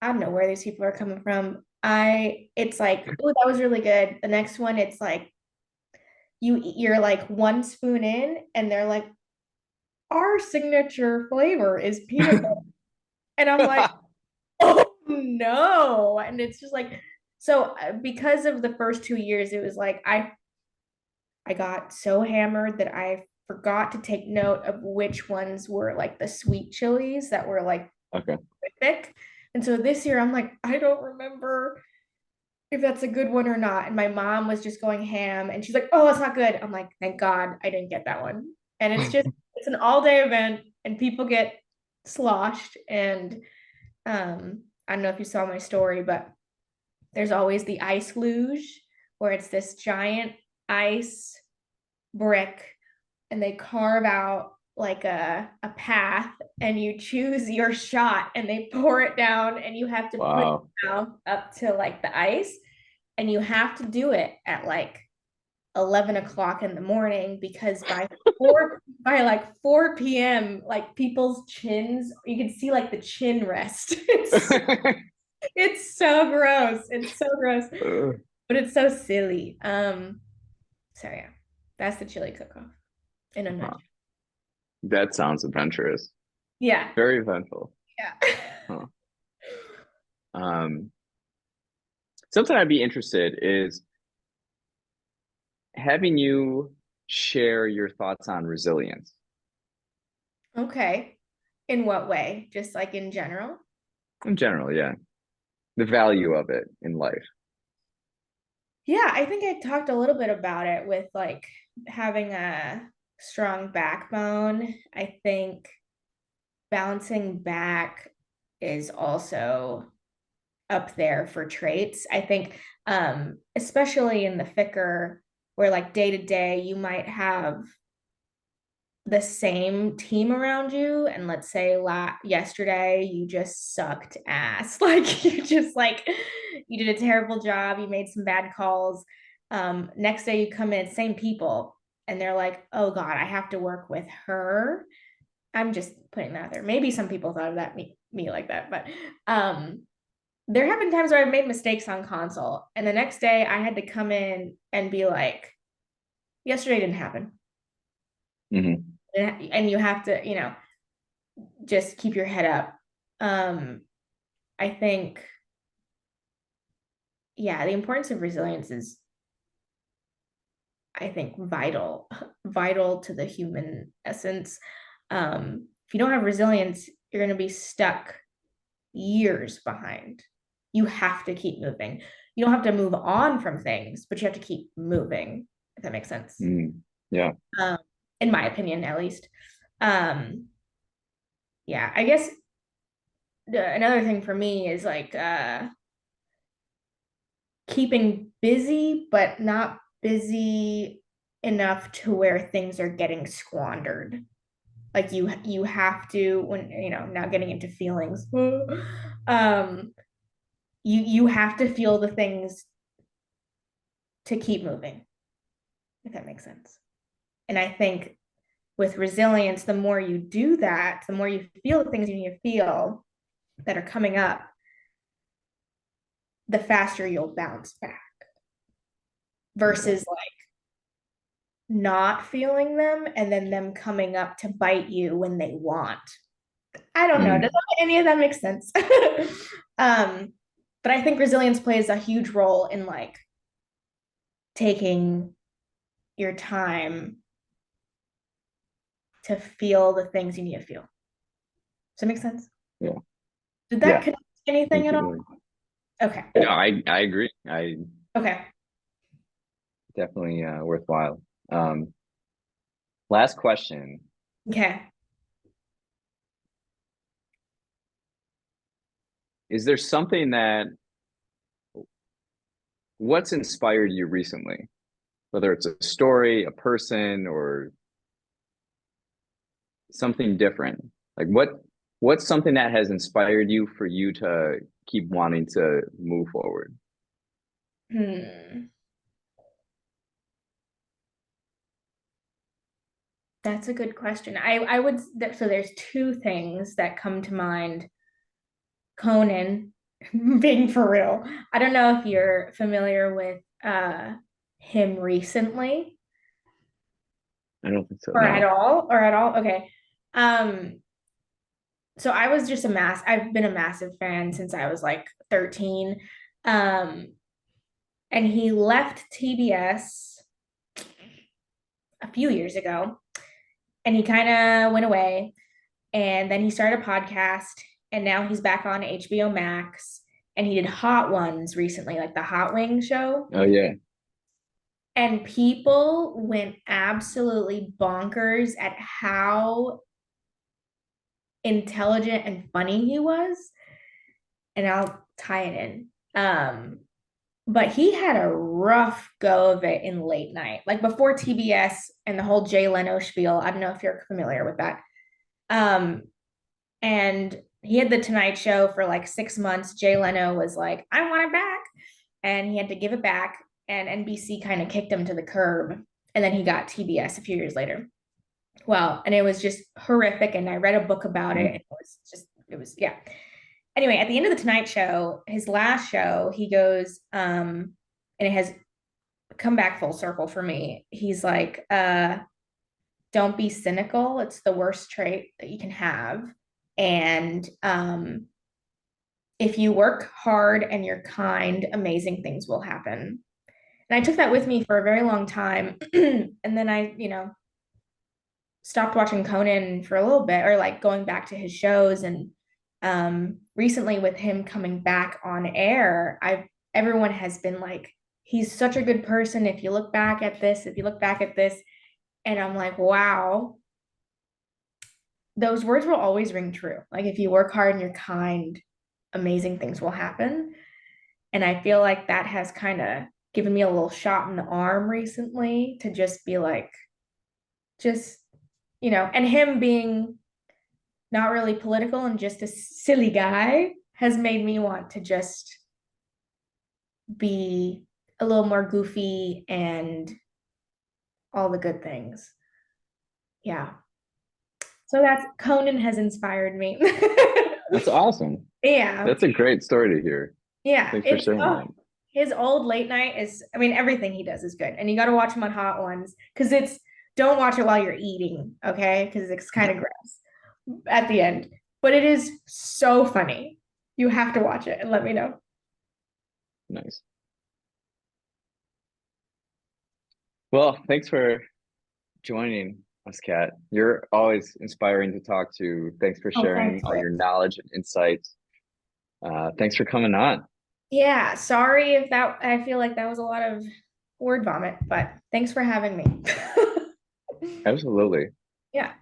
I don't know where these people are coming from. It's like, oh, that was really good. The next one, it's like you're like one spoon in, and they're like, our signature flavor is peanut butter. And I'm like, oh no. And it's just like, so because of the first 2 years, it was like I got so hammered that I forgot to take note of which ones were like the sweet chilies that were like Okay. thick. And so this year I'm like, I don't remember if that's a good one or not. And my mom was just going ham and she's like, oh, it's not good. I'm like, thank God I didn't get that one. And it's an all day event and people get sloshed. And I don't know if you saw my story, but there's always the ice luge where it's this giant ice brick and they carve out like a path and you choose your shot and they pour it down and you have to put Wow. your mouth up to like the ice and you have to do it at like 11 o'clock in the morning because by like 4 p.m. like people's chins you can see like the chin rest. It's so gross. It's so gross, but it's so silly. So yeah, that's the chili cook-off in a Wow. nutshell. That sounds adventurous. Yeah. Very eventful. Yeah. Huh. Something I'd be interested is having you share your thoughts on resilience. Okay. In what way? Just like in general? In general, yeah. The value of it in life. Yeah, I think I talked a little bit about it with like having a strong backbone. I think bouncing back is also up there for traits. I think especially in the thicker where like day to day you might have the same team around you and let's say yesterday you just sucked ass like you just like you did a terrible job, you made some bad calls. Next day you come in, same people, and they're like, oh god, I have to work with her. I'm just putting that out there. Maybe some people thought of that me like that, but there have been times where I've made mistakes on console and the next day I had to come in and be like, yesterday didn't happen. Hmm. And you have to, just keep your head up. Um, I think, yeah, the importance of resilience is, I think, vital to the human essence. If you don't have resilience, you're going to be stuck years behind. You have to keep moving. You don't have to move on from things, but you have to keep moving, if that makes sense. Mm. Yeah. Um, in my opinion, at least. Um, yeah, I guess another thing for me is like keeping busy, but not busy enough to where things are getting squandered. Like you have to, when not getting into feelings, um, you have to feel the things to keep moving, if that makes sense. And I think with resilience, the more you do that, the more you feel the things you need to feel that are coming up, the faster you'll bounce back Okay. versus like not feeling them and then them coming up to bite you when they want. I don't know. Does Mm. any of that make sense? um, but I think resilience plays a huge role in like taking your time to feel the things you need to feel. Does that make sense? Yeah. Did that Yeah. connect anything Thank at all? you. Okay. No, I agree. I Okay. definitely worthwhile. Last question. Okay. Is there something that what's inspired you recently? Whether it's a story, a person, or something different. Like what's something that has inspired you for you to keep wanting to move forward? Hmm. That's a good question. I would so there's two things that come to mind. Conan, being for real. I don't know if you're familiar with him recently I don't think so. or at No. all or at all. Okay. Um so I was just I've been a massive fan since I was like 13. Um and he left TBS a few years ago and he kind of went away and then he started a podcast and now he's back on HBO Max and he did Hot Ones recently, like the Hot Wing show. Oh yeah. And people went absolutely bonkers at how intelligent and funny he was. And I'll tie it in. But he had a rough go of it in late night, like before TBS and the whole Jay Leno spiel. I don't know if you're familiar with that. Um, and he had the Tonight Show for like 6 months. Jay Leno was like, I want it back. And he had to give it back. And NBC kind of kicked him to the curb. And then he got TBS a few years later. Well, and it was just horrific. And I read a book about it. And yeah. Anyway, at the end of the Tonight Show, his last show, he goes, and it has come back full circle for me. He's like, don't be cynical. It's the worst trait that you can have. And if you work hard and you're kind, amazing things will happen. And I took that with me for a very long time. And then I, stopped watching Conan for a little bit, or like going back to his shows. And recently with him coming back on air, everyone has been like, he's such a good person. If you look back at this, if you look back at this, and I'm like, wow, those words will always ring true. Like if you work hard and you're kind, amazing things will happen. And I feel like that has kind of given me a little shot in the arm recently to just be like, and him being not really political and just a silly guy has made me want to just be a little more goofy and all the good things. Yeah. So that's Conan has inspired me. That's awesome. Yeah. That's a great story to hear. Yeah. Thanks for sharing that. His old late night is, I mean, everything he does is good. And you got to watch him on Hot Ones because don't watch it while you're eating, okay? Because it's kind of gross at the end. But it is so funny. You have to watch it and let me know. Nice. Well, thanks for joining us, Kat. You're always inspiring to talk to. Thanks for sharing all your knowledge and insights. Thanks for coming on. Yeah, sorry if I feel like that was a lot of word vomit, but thanks for having me. Absolutely. Yeah.